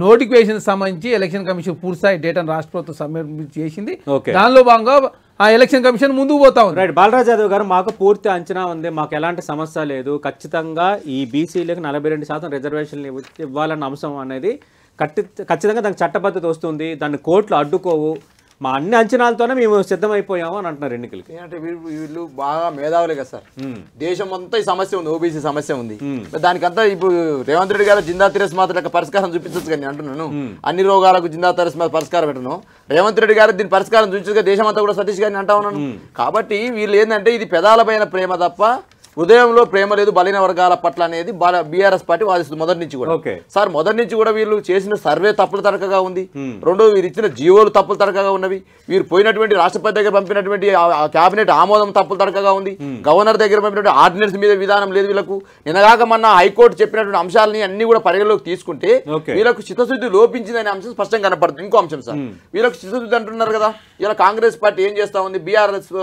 నోటిఫికేషన్ సంబంధించి ఎలక్షన్ కమిషన్ పూర్తిస్థాయి డేటాను రాష్ట్ర ప్రభుత్వం సబ్మిట్ చేసింది. దానిలో భాగంగా ఆ ఎలక్షన్ కమిషన్ ముందుకు పోతా ఉంది. రైట్, బాలరాజ్ యాదవ్ గారు, మాకు పూర్తి అంచనా ఉంది, మాకు ఎలాంటి సమస్య లేదు. ఖచ్చితంగా ఈ బీసీలకు 42% రిజర్వేషన్లు ఇవ్వాలన్న అంశం అనేది ఖచ్చితంగా దానికి చట్టబద్ధత వస్తుంది, దాన్ని కోర్టులు అడ్డుకోవు, మా అన్ని అంచనాలతోనే మేము సిద్ధమైపోయాము అని అంటున్నారు ఎన్నికలకి. అంటే వీళ్ళు బాగా మేధావులే కదా సార్, దేశం అంతా ఈ సమస్య ఉంది, ఓబీసీ సమస్య ఉంది. దానికంతా ఇప్పుడు రేవంత్ రెడ్డి గారు జిందా తిరస్ మాత్రం పరిష్కారం చూపించచ్చు కానీ అంటున్నాను, అన్ని రోగాలకు జిందా తిరస్ పరిష్కారం పెట్టను. రేవంత్ రెడ్డి గారు దీని పరిష్కారం చూపించగా దేశం అంతా కూడా సతీష్ గారిని అంటా ఉన్నాను. కాబట్టి వీళ్ళు ఏంటంటే ఇది పెదాలపైన ప్రేమ తప్ప హృదయంలో ప్రేమ లేదు బలైన వర్గాల పట్ల అనేది బీఆర్ఎస్ పార్టీ వాదిస్తుంది మొదటి నుంచి కూడా. సార్ మొదటి నుంచి కూడా వీళ్ళు చేసిన సర్వే తప్పుల తరకగా ఉంది. రెండో వీరు ఇచ్చిన జీవోలు తప్పుల తరకగా ఉన్నవి. వీరు పోయినటువంటి రాష్ట్రపతి దగ్గర పంపినటువంటి కేబినెట్ ఆమోదం తప్పుల తరకగా ఉంది. గవర్నర్ దగ్గర పంపినటువంటి ఆర్డినెన్స్ మీద విధానం లేదు వీళ్ళకు. నిన్నగాక మొన్న హైకోర్టు చెప్పినటువంటి అంశాలని అన్ని కూడా పరిగణలోకి తీసుకుంటే వీళ్ళకు చిత్తశుద్ధి లోపించిందనే అంశం స్పష్టంగా కనపడుతుంది. ఇంకో అంశం సార్, వీళ్ళకు చిత్తశుద్ధి అంటున్నారు కదా, ఇలా కాంగ్రెస్ పార్టీ ఏం చేస్తా ఉంది, బీఆర్ఎస్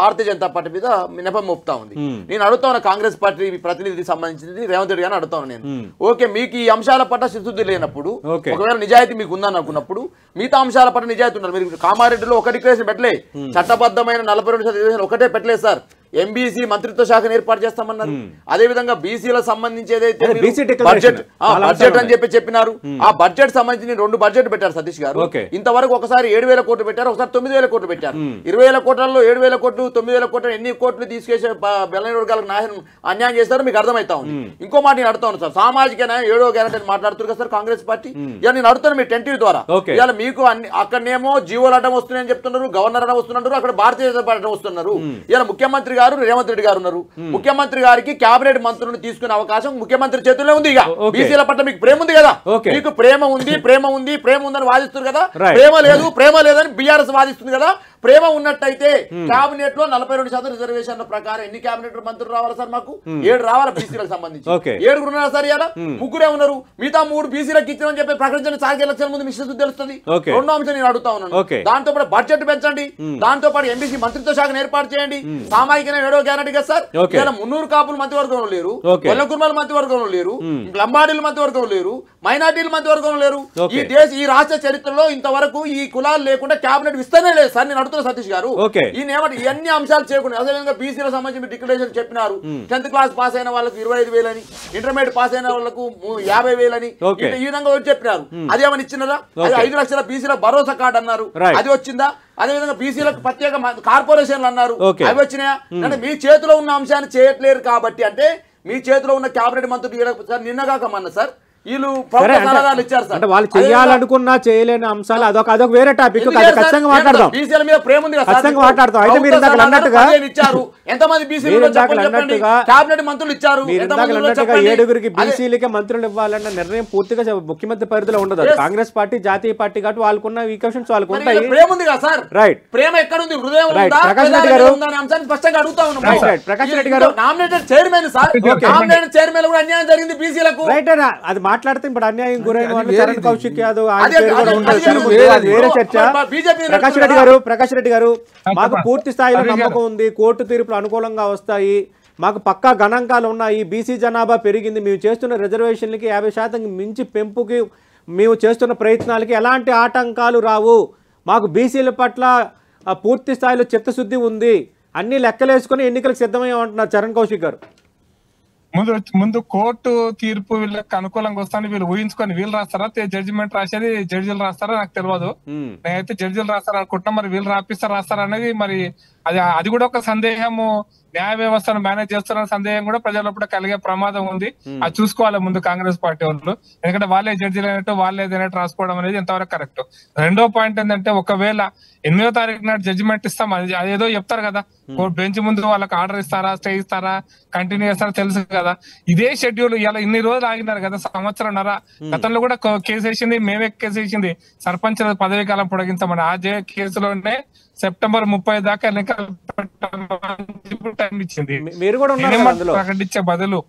భారతీయ జనతా పార్టీ మీద నెపం మోపుతా ఉంది. నేను అడుగుతా ఉన్నా కాంగ్రెస్ పార్టీ ప్రతినిధికి సంబంధించింది రేవంత్ రెడ్డి గారిని అడుగుతా ఉన్నా నేను. ఓకే, మీకు ఈ అంశాల పట్ల చిత్తశుద్ధి లేనప్పుడు, ఒకవేళ నిజాయితీ మీకు ఉందని అనుకున్నప్పుడు మిగతా అంశాల పట్ల నిజాయితీ ఉన్నారు. మీరు కామారెడ్డిలో ఒక డిక్లరేషన్ పెట్టలే, చట్టబద్ధమైన 42% ఒకటే పెట్టలేదు సార్. ఎంబీసీ మంత్రిత్వ శాఖను ఏర్పాటు చేస్తామన్నారు. అదే విధంగా బీసీలకు సంబంధించి ఏదైతే బడ్జెట్ అని చెప్పినారు, ఆ బడ్జెట్ సంబంధించి 2 బడ్జెట్ పెట్టారు సతీష్ గారు. ఇంతవరకు ఒకసారి 7,000 కోట్లు పెట్టారు, ఒకసారి 9,000 కోట్లు పెట్టారు. 20,000 కోట్లలో 7,000 కోట్లు 9,000 కోట్లు ఎన్ని కోట్లు తీసుకేసే బలైన వర్గాలకు నాశనం అన్యాయం చేస్తారో మీకు అర్థమవుతా ఉంది. ఇంకో మాట నేను అడుగుతాను సార్, సామాజిక న్యాయం 7వ గ్యారెంటీ అని మాట్లాడుతున్నారు కదా సార్ కాంగ్రెస్ పార్టీ. ఇలా నేను అడుగుతాను మీ టెంటివ్ ద్వారా, ఇవాళ మీకు అక్కడనేమో జీవోలు అడ్డం వస్తున్నాయని చెప్తున్నారు, గవర్నర్ అడ్డం వస్తున్నారు, అక్కడ భారతీయ జనతా పార్టీ అడ్డం వస్తున్నారు. ఇలా ముఖ్యమంత్రి గారు రేవంత్ రెడ్డి గారు ఉన్నారు. ముఖ్యమంత్రి గారికి కేబినెట్ మంత్రులను తీసుకునే అవకాశం ముఖ్యమంత్రి చేతుల్లో ఉంది. ఇక బీసీల పట్ల మీకు ప్రేమ ఉంది కదా, మీకు ప్రేమ ఉందని వాదిస్తున్నారు కదా, ప్రేమ లేదని బీఆర్ఎస్ వాదిస్తుంది కదా. ప్రేమ ఉన్నట్టయితే కేబినెట్ లో 42% రిజర్వేషన్ల ప్రకారం ఎన్ని కేబినెట్ మంత్రులు రావాలి సార్? మాకు 7 రావాలి బీసీలకు సంబంధించి. 7 ఉన్నారా సార్? ఇలా 3 ఉన్నారు. మిగతా 3 బీసీలకు ఇచ్చామని చెప్పి ప్రకటించండి. సార్ ఎలక్షన్ ముందు మిషన్ తెలుస్తుంది. రెండో అంశం నేను అడుగుతా ఉన్నాను. దాంతో పాటు బడ్జెట్ పెంచండి, దాంతో పాటు ఎంబీసీ మంత్రిత్వ శాఖను ఏర్పాటు చేయండి. సామాజిక 7వ గ్యారెంటీ కదా సార్. ఇలా 300 కాపులు మంత్రివర్గంలో లేరు, కొల్ల కుర్మాల మంత్రివర్గంలో లేరు, లంబాడీల మంత్రివర్గంలో లేరు, మైనార్టీల మంత్రివర్గంలో లేరు. ఈ రాష్ట్ర చరిత్రలో ఇంతవరకు ఈ కులాలు లేకుండా కేబినెట్ విస్తరణ లేదు సార్. నేను అడుగుతున్నా సతీష్ గారు, ఇవన్నీ అంశాలు చేయకుండా అదేవిధంగా బీసీల సంబంధించి డిక్లరేషన్ చెప్పినారు. 10th క్లాస్ పాస్ అయిన వాళ్ళకు 25,000 అని, ఇంటర్మీడియట్ పాస్ అయిన వాళ్ళకు 50,000 అని ఈ విధంగా చెప్పినారు. అది ఏమని ఇచ్చినారా? 5 లక్షల బీసీల భరోసా కార్డు అన్నారు, అది వచ్చిందా? అదేవిధంగా బీసీలకు ప్రత్యేక కార్పొరేషన్లు అన్నారు, అవి వచ్చినాయా? అంటే మీ చేతిలో ఉన్న అంశాన్ని చేయట్లేరు కాబట్టి, అంటే మీ చేతిలో ఉన్న కేబినెట్ మంత్రులు నిన్నగాకమన్నా సార్ వీళ్ళు ఇచ్చారు సార్. అంటే వాళ్ళు చేయాలనుకున్నా చేయలేని అంశాలు అదొక వేరే టాపిక్. ఖచ్చితంగా మాట్లాడదాం, బీసీల మీద ప్రేమ ఉంది ఖచ్చితంగా మాట్లాడతాం. అయితే మీరు ఇందాక అన్నట్టుగా ఇచ్చారు, ఎంతమంది బీసీలు కేబినెట్ మంత్రులు ఇచ్చారు, 7గురికి బీసీలకే మంత్రులు ఇవ్వాలన్న నిర్ణయం పూర్తిగా ముఖ్యమంత్రి పరిధిలో ఉండదు. కాంగ్రెస్ పార్టీ జాతీయ పార్టీ కాబట్టి వాళ్ళకున్న ఈక్వేషన్స్ వాళ్ళకు ఉంటాయి. ప్రేమ ఉంది కదా సార్, రైట్? ప్రేమ ఎక్కడ ఉంది? హృదయం ప్రకాష్ రెడ్డి గారు అంశాన్ని స్పష్టంగా అడుగుతా ఉన్నాం. ప్రకాష్ రెడ్డి గారు nominated chairman sir, nominated chairman కూడా అన్యాయం జరిగింది బీసీలకు, రైట్? అది మాట్లాడితే ఇప్పుడు అన్యాయం గురైన వాళ్ళు చరణ్ కౌశిక్ యాదవ్ వేరే చర్చ. ప్రకాష్ రెడ్డి గారు మాకు పూర్తి స్థాయిలో నమ్మకం ఉంది, కోర్టు తీర్పులు అనుకూలంగా వస్తాయి, మాకు పక్కా గణాంకాలు ఉన్నాయి, బీసీ జనాభా పెరిగింది, మేము చేస్తున్న రిజర్వేషన్లకి 50% మించి పెంపుకి మేము చేస్తున్న ప్రయత్నాలకి ఎలాంటి ఆటంకాలు రావు, మాకు బీసీల పట్ల పూర్తి స్థాయిలో చిత్తశుద్ధి ఉంది, అన్ని లెక్కలేసుకుని ఎన్నికలకు సిద్ధమయ్యామంటున్నారు చరణ్ కౌశిక్ గారు. ముందు కోర్టు తీర్పు వీళ్ళకి అనుకూలంగా వస్తాను వీళ్ళు ఊహించుకొని వీళ్ళు రాస్తారా, జడ్జిమెంట్ రాసేది జడ్జిలు రాస్తారా నాకు తెలియదు. నేనైతే జడ్జిలు రాస్తారా అనుకుంటున్నా, మరి వీళ్ళు రాస్తారా అనేది మరి అది కూడా ఒక సందేహము. న్యాయ వ్యవస్థను మేనేజ్ చేస్తున్న సందేహం కూడా ప్రజల కూడా కలిగే ప్రమాదం ఉంది. అది చూసుకోవాలి ముందు కాంగ్రెస్ పార్టీ వాళ్ళు, ఎందుకంటే వాళ్ళే జడ్జిలు అయినట్టు వాళ్ళే ఏదైనట్టు రాసుకోవడం అనేది ఎంతవరకు కరెక్ట్. రెండో పాయింట్ ఏంటంటే, ఒకవేళ 8వ తారీఖు నాడు జడ్జిమెంట్ ఇస్తాం అదేదో చెప్తారు కదా, బెంచ్ ముందు వాళ్ళకి ఆర్డర్ ఇస్తారా, స్టే ఇస్తారా, కంటిన్యూ చేస్తారా తెలుసు కదా. ఇదే షెడ్యూల్ ఇలా ఇన్ని రోజులు ఆగినారు కదా, సంవత్సరంన్నర. గతంలో కూడా కేసు వేసింది, మేమే కేసు వేసింది సర్పంచ్ పదవీ కాలం పొడిగించమని. ఆ కేసులోనే సెప్టెంబర్ 30 దాకా ఎన్నికలు టైం ఇచ్చింది. ప్రకటించే బదులు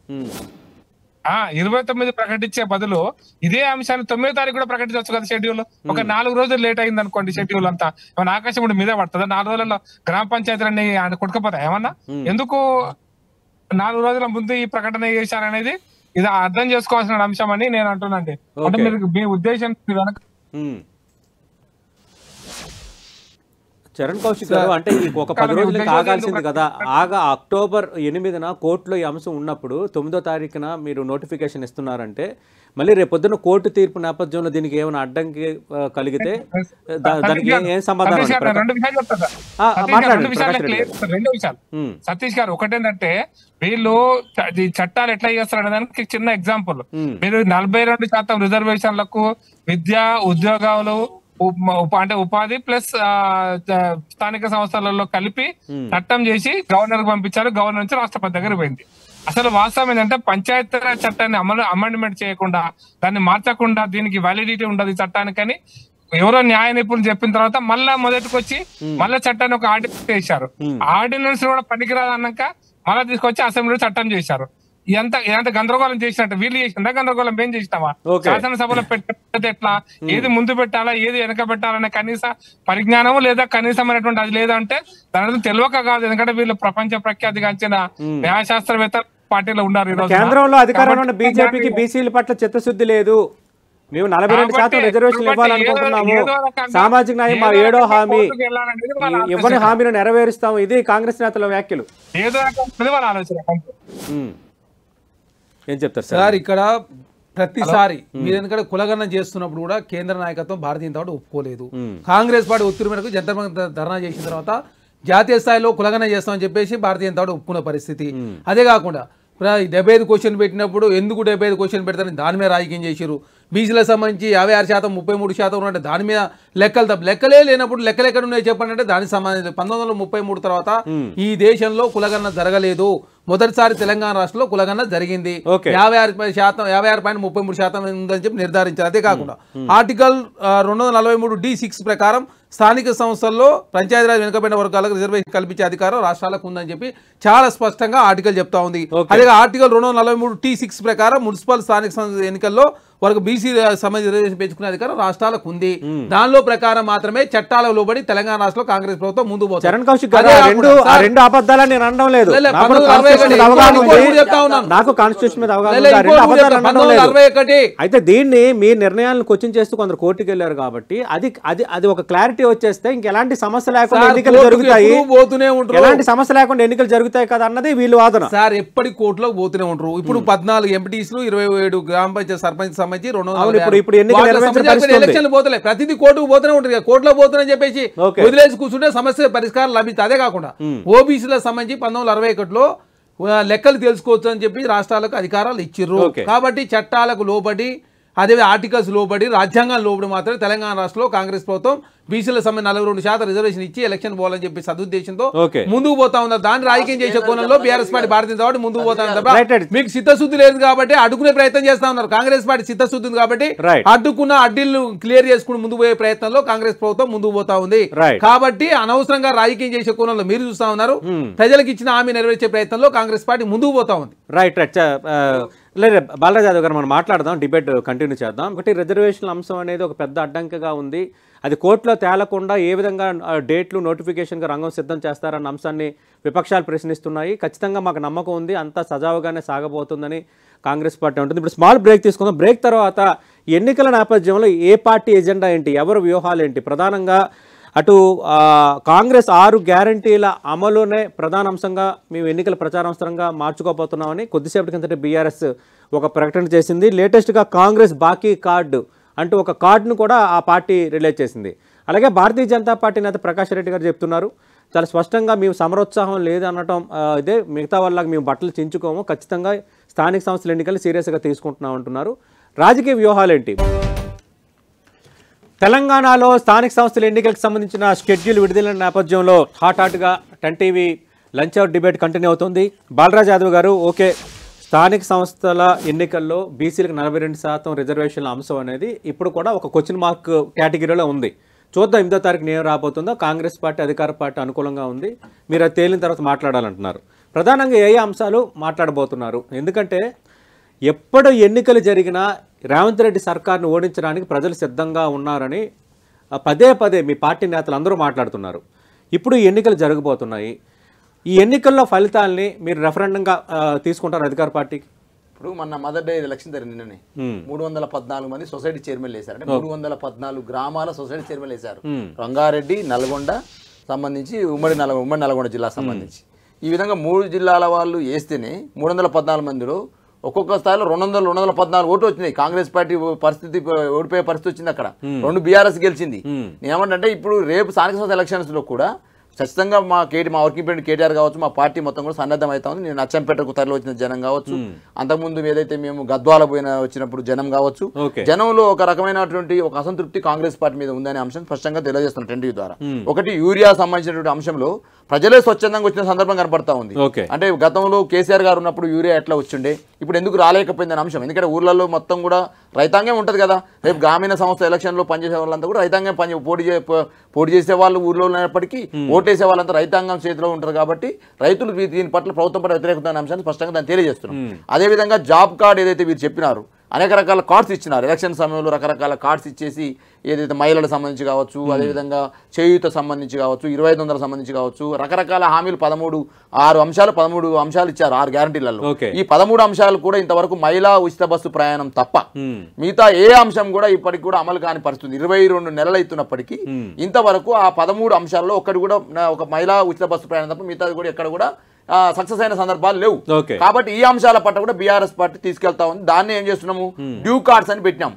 29 ప్రకటించే బదులు ఇదే అంశాన్ని 9వ తారీఖు కూడా ప్రకటించవచ్చు కదా షెడ్యూల్. ఒక 4 రోజులు లేట్ అయింది అనుకోండి షెడ్యూల్ అంతా, ఏమన్నా ఆకాశం కూడా మీద పడుతుందా? 4 రోజులలో గ్రామ పంచాయతీలన్నీ కొట్టుకుపోతాయి ఏమన్నా? ఎందుకు 4 రోజుల ముందు ఈ ప్రకటన చేశారనేది ఇది అర్థం చేసుకోవాల్సిన అంశం అని నేను అంటున్నాండి. అంటే మీరు మీ ఉద్దేశం వెనక చరణ్ కౌశిక్ గారు, అంటే ఒక 10 రోజులు ఆగాల్సింది కదా, అక్టోబర్ 8న కోర్టులో ఈ అంశం ఉన్నప్పుడు 9వ తారీఖున మీరు నోటిఫికేషన్ ఇస్తున్నారంటే, మళ్ళీ రేపొద్దున కోర్టు తీర్పు నేపథ్యంలో దీనికి ఏమైనా అడ్డంకి కలిగితే దానికి ఏం సమాధానం? రెండు విషయాలు సతీష్ గారు. ఒకటేంటంటే, వీళ్ళు చట్టాలు ఎట్లా చేస్తారనే దానికి చిన్న ఎగ్జాంపుల్. మీరు 42% రిజర్వేషన్లకు విద్య, ఉద్యోగాలు, అంటే ఉపాధి ప్లస్ స్థానిక సంస్థలలో కలిపి చట్టం చేసి గవర్నర్ కు పంపించారు. గవర్నర్ నుంచి రాష్ట్రపతి దగ్గర పోయింది. అసలు వాస్తవం ఏంటంటే, పంచాయతీరాజ్ చట్టాన్ని అమెండ్మెంట్ చేయకుండా, దాన్ని మార్చకుండా, దీనికి వ్యాలిడిటీ ఉండదు ఈ చట్టానికని ఎవరో న్యాయ నిపుణులు చెప్పిన తర్వాత మళ్ళా మొదటికి వచ్చి మళ్ళా చట్టాన్ని ఒక ఆర్డినెన్స్ చేశారు. ఆర్డినెన్స్ కూడా పనికిరాదు అన్నాక మళ్ళా తీసుకొచ్చి అసెంబ్లీలో చట్టం చేశారు. ఎంత గందరగోళం చేసినట్టు వీళ్ళు చేసిందా? గందరగోళం ఏం చేసినావా? శాసనసభలో పెట్టే ఎట్లా, ఏది ముందు పెట్టాలా, ఏది వెనక పెట్టాలనే కనీస పరిజ్ఞానము లేదా కనీసమైనటువంటి అది లేదంటే దాని తెలియక కాదు. ఎందుకంటే వీళ్ళు ప్రపంచ ప్రఖ్యాతిగాంచిన న్యాయశాస్త్రవేత్త పార్టీలో ఉన్నారు. ఈ రోజు కేంద్రంలో అధికారంలో ఉన్న బీజేపీకి బీసీల పట్ల చిత్తశుద్ధి లేదు. మేము 42% రిజర్వేషన్ ఇవ్వాలనుకుంటున్నాము, సామాజిక న్యాయం మా 7వ హామీ, ఇవ్వని హామీని నెరవేరుస్తాము. ఇది కాంగ్రెస్ నేతల వ్యాఖ్యలు. ఏం చెప్తారు సార్? ఇక్కడ ప్రతిసారి మీరు ఎందుకంటే కులగణన చేస్తున్నప్పుడు కూడా కేంద్ర నాయకత్వం భారతీయ జనతా పార్టీ ఒప్పుకోలేదు. కాంగ్రెస్ పార్టీ ఒత్తిడి మేరకు జంతర్ మంతర్ ధర్నా చేసిన తర్వాత జాతీయ స్థాయిలో కులగణన చేస్తామని చెప్పేసి భారతీయ జనతా పార్టీ ఒప్పుకున్న పరిస్థితి. అదే కాకుండా 75 క్వశ్చన్ పెట్టినప్పుడు ఎందుకు 75 క్వశ్చన్ పెడతారని దాని మీద రాజకీయం చేశారు. బీసీలకు సంబంధించి 56%, 33% ఉన్నట్టు దాని మీద లెక్కలు తప్ప లెక్కలే లేనప్పుడు లెక్కలు ఎక్కడ ఉన్నాయో చెప్పండి అంటే దానికి సంబంధించి 1933 తర్వాత ఈ దేశంలో కులగణన జరగలేదు. మొదటిసారి తెలంగాణ రాష్ట్రంలో కులగణన జరిగింది. 56.33% ఉందని చెప్పి నిర్ధారించారు. అంతే కాకుండా ఆర్టికల్ 243D6 ప్రకారం స్థానిక సంస్థల్లో పంచాయతీరాజ్ వెనుకబడిన వర్గాలకు రిజర్వేషన్ కల్పించే అధికారం రాష్ట్రాలకు ఉందని చెప్పి చాలా స్పష్టంగా ఆర్టికల్ చెప్తా ఉంది. అదే ఆర్టికల్ 243T6 ప్రకారం మున్సిపల్ స్థానిక సంస్థ ఎన్నికల్లో వరకు బీసీ సంబంధించి రిజర్వేషన్ పెంచుకునే అధికారం రాష్ట్రాలకు ఉంది. దానిలో ప్రకారం మాత్రమే చట్టాలకు లోబడి తెలంగాణ రాష్ట్రంలో కాంగ్రెస్ ప్రభుత్వం ముందు పోతుంది. అయితే దీన్ని మీ నిర్ణయాలను క్వశ్చన్ చేస్తూ కొందరు కోర్టుకు వెళ్ళారు కాబట్టి అది ఒక క్లారిటీ వచ్చేస్తే ఇంకెలాంటి సమస్య లేకుండా ఎన్నికలు జరుగుతాయి, ఎలాంటి సమస్య లేకుండా ఎన్నికలు జరుగుతాయి కదా అన్నది వీళ్ళు వాదన. సార్ ఎప్పటి కోర్టులో పోతూనే ఉంటారు. ఇప్పుడు 14 ఎంపీటీసీలు 27 గ్రామ పంచాయతీ సర్పంచ్ సంబంధించి ఎలక్షన్లు పోతలే, ప్రతిదీ కోర్టుకు పోతూనే ఉంటుంది. కోర్టులో పోతుందని చెప్పేసి వదిలేసి కూర్చుంటే సమస్య పరిష్కారం లభిస్తుంది. అదే కాకుండా ఓబీసీలకు సంబంధించి 1961లో లెక్కలు తెలుసుకోవచ్చు అని చెప్పి రాష్ట్రాలకు అధికారాలు ఇచ్చిర్రు. కాబట్టి చట్టాలకు లోబడి అదే ఆర్టికల్స్ లోబడి రాజ్యాంగం లోబడి మాత్రమే తెలంగాణ రాష్ట్రంలో కాంగ్రెస్ ప్రభుత్వం బీసీల సమయం 42% రిజర్వేషన్ ఇచ్చి ఎలక్షన్ పోవాలని చెప్పి సదుద్దేశంతో ముందుకు పోతా ఉన్నారు. దాన్ని రాజకీయం చేసే కోణంలో BRS party Bharatiya Janata party ముందుకు పోతా ఉన్నారు. మీకు చిత్తశుద్ధి లేదు కాబట్టి అడ్డుకునే ప్రయత్నం చేస్తా ఉన్నారు. కాంగ్రెస్ పార్టీ చిత్తశుద్ధి ఉంది కాబట్టి అడ్డుకున్న అడ్డీలు క్లియర్ చేసుకుని ముందుకు పోయే ప్రయత్నంలో కాంగ్రెస్ ప్రభుత్వం ముందుకు పోతా ఉంది. కాబట్టి అనవసరంగా రాజకీయం చేసే కోణంలో మీరు చూస్తా ఉన్నారు. ప్రజలకు ఇచ్చిన హామీ నెరవేర్చే ప్రయత్నంలో కాంగ్రెస్ పార్టీ ముందుకు పోతా ఉంది. రైట్ లేదు బాలరాజ్ యాదవ్ గారు, మనం మాట్లాడదాం, డిబేట్ కంటిన్యూ చేద్దాం. ఒకటి రిజర్వేషన్ అంశం అనేది ఒక పెద్ద అడ్డంకిగా ఉంది. అది కోర్టులో తేలకుండా ఏ విధంగా డేట్లు నోటిఫికేషన్గా రంగం సిద్ధం చేస్తారన్న అంశాన్ని విపక్షాలు ప్రశ్నిస్తున్నాయి. ఖచ్చితంగా మాకు నమ్మకం ఉంది, అంతా సజావుగానే సాగబోతుందని కాంగ్రెస్ పార్టీ ఉంటుంది. ఇప్పుడు స్మాల్ బ్రేక్ తీసుకుందాం. బ్రేక్ తర్వాత ఎన్నికల నేపథ్యంలో ఏ పార్టీ ఎజెండా ఏంటి, ఎవరు వ్యూహాలు ఏంటి, ప్రధానంగా అటు కాంగ్రెస్ 6 గ్యారంటీల అమలునే ప్రధాన అంశంగా మేము ఎన్నికల ప్రచారాంశంగా మార్చుకోబోతున్నామని కొద్దిసేపటి కిందట బీఆర్ఎస్ ఒక ప్రకటన చేసింది. లేటెస్ట్గా కాంగ్రెస్ బాకీ కార్డు అంటూ ఒక కార్డును కూడా ఆ పార్టీ రిలీజ్ చేసింది. అలాగే భారతీయ జనతా పార్టీ నేత ప్రకాష్ రెడ్డి గారు చెప్తున్నారు, చాలా స్పష్టంగా మేము సమరోత్సాహం లేదనటం ఇదే, మిగతా వాళ్ళకి మేము బట్టలు చించుకోము, ఖచ్చితంగా స్థానిక సంస్థల ఎన్నికలు సీరియస్గా తీసుకుంటున్నాం అంటున్నారు. రాజకీయ వ్యూహాలు ఏంటి? తెలంగాణలో స్థానిక సంస్థల ఎన్నికలకు సంబంధించిన షెడ్యూల్ విడుదల నేపథ్యంలో హాట్గా 10 TV lunch hour debate continue అవుతుంది. బాలరాజ్ యాదవ్ గారు, ఓకే, స్థానిక సంస్థల ఎన్నికల్లో బీసీలకు 42% రిజర్వేషన్ల అంశం అనేది ఇప్పుడు కూడా ఒక క్వశ్చన్ మార్క్ కేటగిరీలో ఉంది. చూద్దాం 8వ తారీఖున ఏం రాబోతుందో. కాంగ్రెస్ పార్టీ అధికార పార్టీ అనుకూలంగా ఉంది, మీరు అది తేలిన తర్వాత మాట్లాడాలంటున్నారు. ప్రధానంగా ఏ అంశాలు మాట్లాడబోతున్నారు? ఎందుకంటే ఎప్పుడు ఎన్నికలు జరిగినా రేవంత్ రెడ్డి సర్కార్ను ఓడించడానికి ప్రజలు సిద్ధంగా ఉన్నారని పదే పదే మీ పార్టీ నేతలు అందరూ మాట్లాడుతున్నారు. ఇప్పుడు ఎన్నికలు జరగబోతున్నాయి. ఈ ఎన్నికల్లో ఫలితాలని మీరు రెఫరెండంగా తీసుకుంటారు అధికార పార్టీకి? ఇప్పుడు మన మదర్ డే ఎలక్షన్ జరిగింది నిన్ననే. 314 మంది సొసైటీ చైర్మన్ వేశారు. అంటే 314 గ్రామాల సొసైటీ చైర్మన్ వేశారు. రంగారెడ్డి, నల్గొండ సంబంధించి ఉమ్మడి నల్గొండ జిల్లా సంబంధించి ఈ విధంగా 3 జిల్లాల వాళ్ళు వేస్తేనే 314 మందిలో ఒక్కొక్క స్థాయిలో 214 ఓట్లు వచ్చినాయి. కాంగ్రెస్ పార్టీ పరిస్థితి ఓడిపోయే పరిస్థితి వచ్చింది. అక్కడ 2 బీఆర్ఎస్ గెలిచింది. నేనేమంటే ఇప్పుడు రేపు స్థానిక సంస్థల ఎలక్షన్స్ లో కూడా ఖచ్చితంగా మా వర్కింగ్ ప్రెసిడెంట్ కేటీఆర్ కావచ్చు, మా పార్టీ మొత్తం కూడా సన్నద్ధం అవుతా ఉంది. నేను అచ్చంపేటకు తరలి వచ్చిన జనం కావచ్చు, అంతకుముందు ఏదైతే మేము గద్వాల వచ్చినప్పుడు జనం కావచ్చు, జనంలో ఒక రకమైనటువంటి ఒక అసంతృప్తి కాంగ్రెస్ పార్టీ మీద ఉందనే అంశం స్పష్టంగా తెలియజేస్తున్నాం 10 టీవీ ద్వారా. ఒకటి యూరియా సంబంధించినటువంటి అంశంలో ప్రజలే స్వచ్ఛందంగా వచ్చిన సందర్భం కనపడతా ఉంది. అంటే గతంలో కేసీఆర్ గారు ఉన్నప్పుడు యూరియా ఎట్లా వచ్చిండే, ఇప్పుడు ఎందుకు రాలేకపోయిందనే అంశం. ఎందుకంటే ఊర్లలో మొత్తం కూడా రైతాంగం ఉంటుంది కదా. రేపు గ్రామీణ సంస్థ ఎలక్షన్లో పనిచేసే వాళ్ళంతా కూడా రైతాంగం పోటీ చేసే వాళ్ళు ఊర్లో ఉన్నప్పటికీ ఓటేసే వాళ్ళంతా రైతాంగం చేతిలో ఉంటారు. కాబట్టి రైతులు దీని పట్ల ప్రభుత్వం పట్ల వ్యతిరేకత అనే అంశాన్ని స్పష్టంగా దాన్ని తెలియజేస్తున్నాం. అదేవిధంగా జాబ్ కార్డ్ ఏదైతే మీరు చెప్పినారు, అనేక రకాల కార్డ్స్ ఇచ్చినారు. ఎలక్షన్ సమయంలో రకరకాల కార్డ్స్ ఇచ్చేసి ఏదైతే మహిళలకు సంబంధించి కావచ్చు, అదేవిధంగా చేయూత సంబంధించి కావచ్చు, 2500 సంబంధించి కావచ్చు, రకరకాల హామీలు 13 అంశాలు ఇచ్చారు 6 గ్యారంటీలలో. ఈ 13 అంశాలు కూడా ఇంతవరకు మహిళా ఉచిత బస్సు ప్రయాణం తప్ప మిగతా ఏ అంశం కూడా ఇప్పటికి కూడా అమలు కాని పరిస్థితి. 22 నెలలు అవుతున్నప్పటికీ ఇంతవరకు ఆ 13 అంశాల్లో ఒక్కటి కూడా ఒక మహిళా ఉచిత బస్సు ప్రయాణం తప్ప మిగతాది కూడా ఎక్కడ కూడా సక్సెస్ అయిన సందర్భాలు లేవు. ఓకే. కాబట్టి ఈ అంశాల పట్ల కూడా బీఆర్ఎస్ పార్టీ తీసుకెళ్తా ఉంది. దాన్ని ఏం చేస్తున్నాము, డ్యూ కార్డ్స్ అని పెట్టినాం.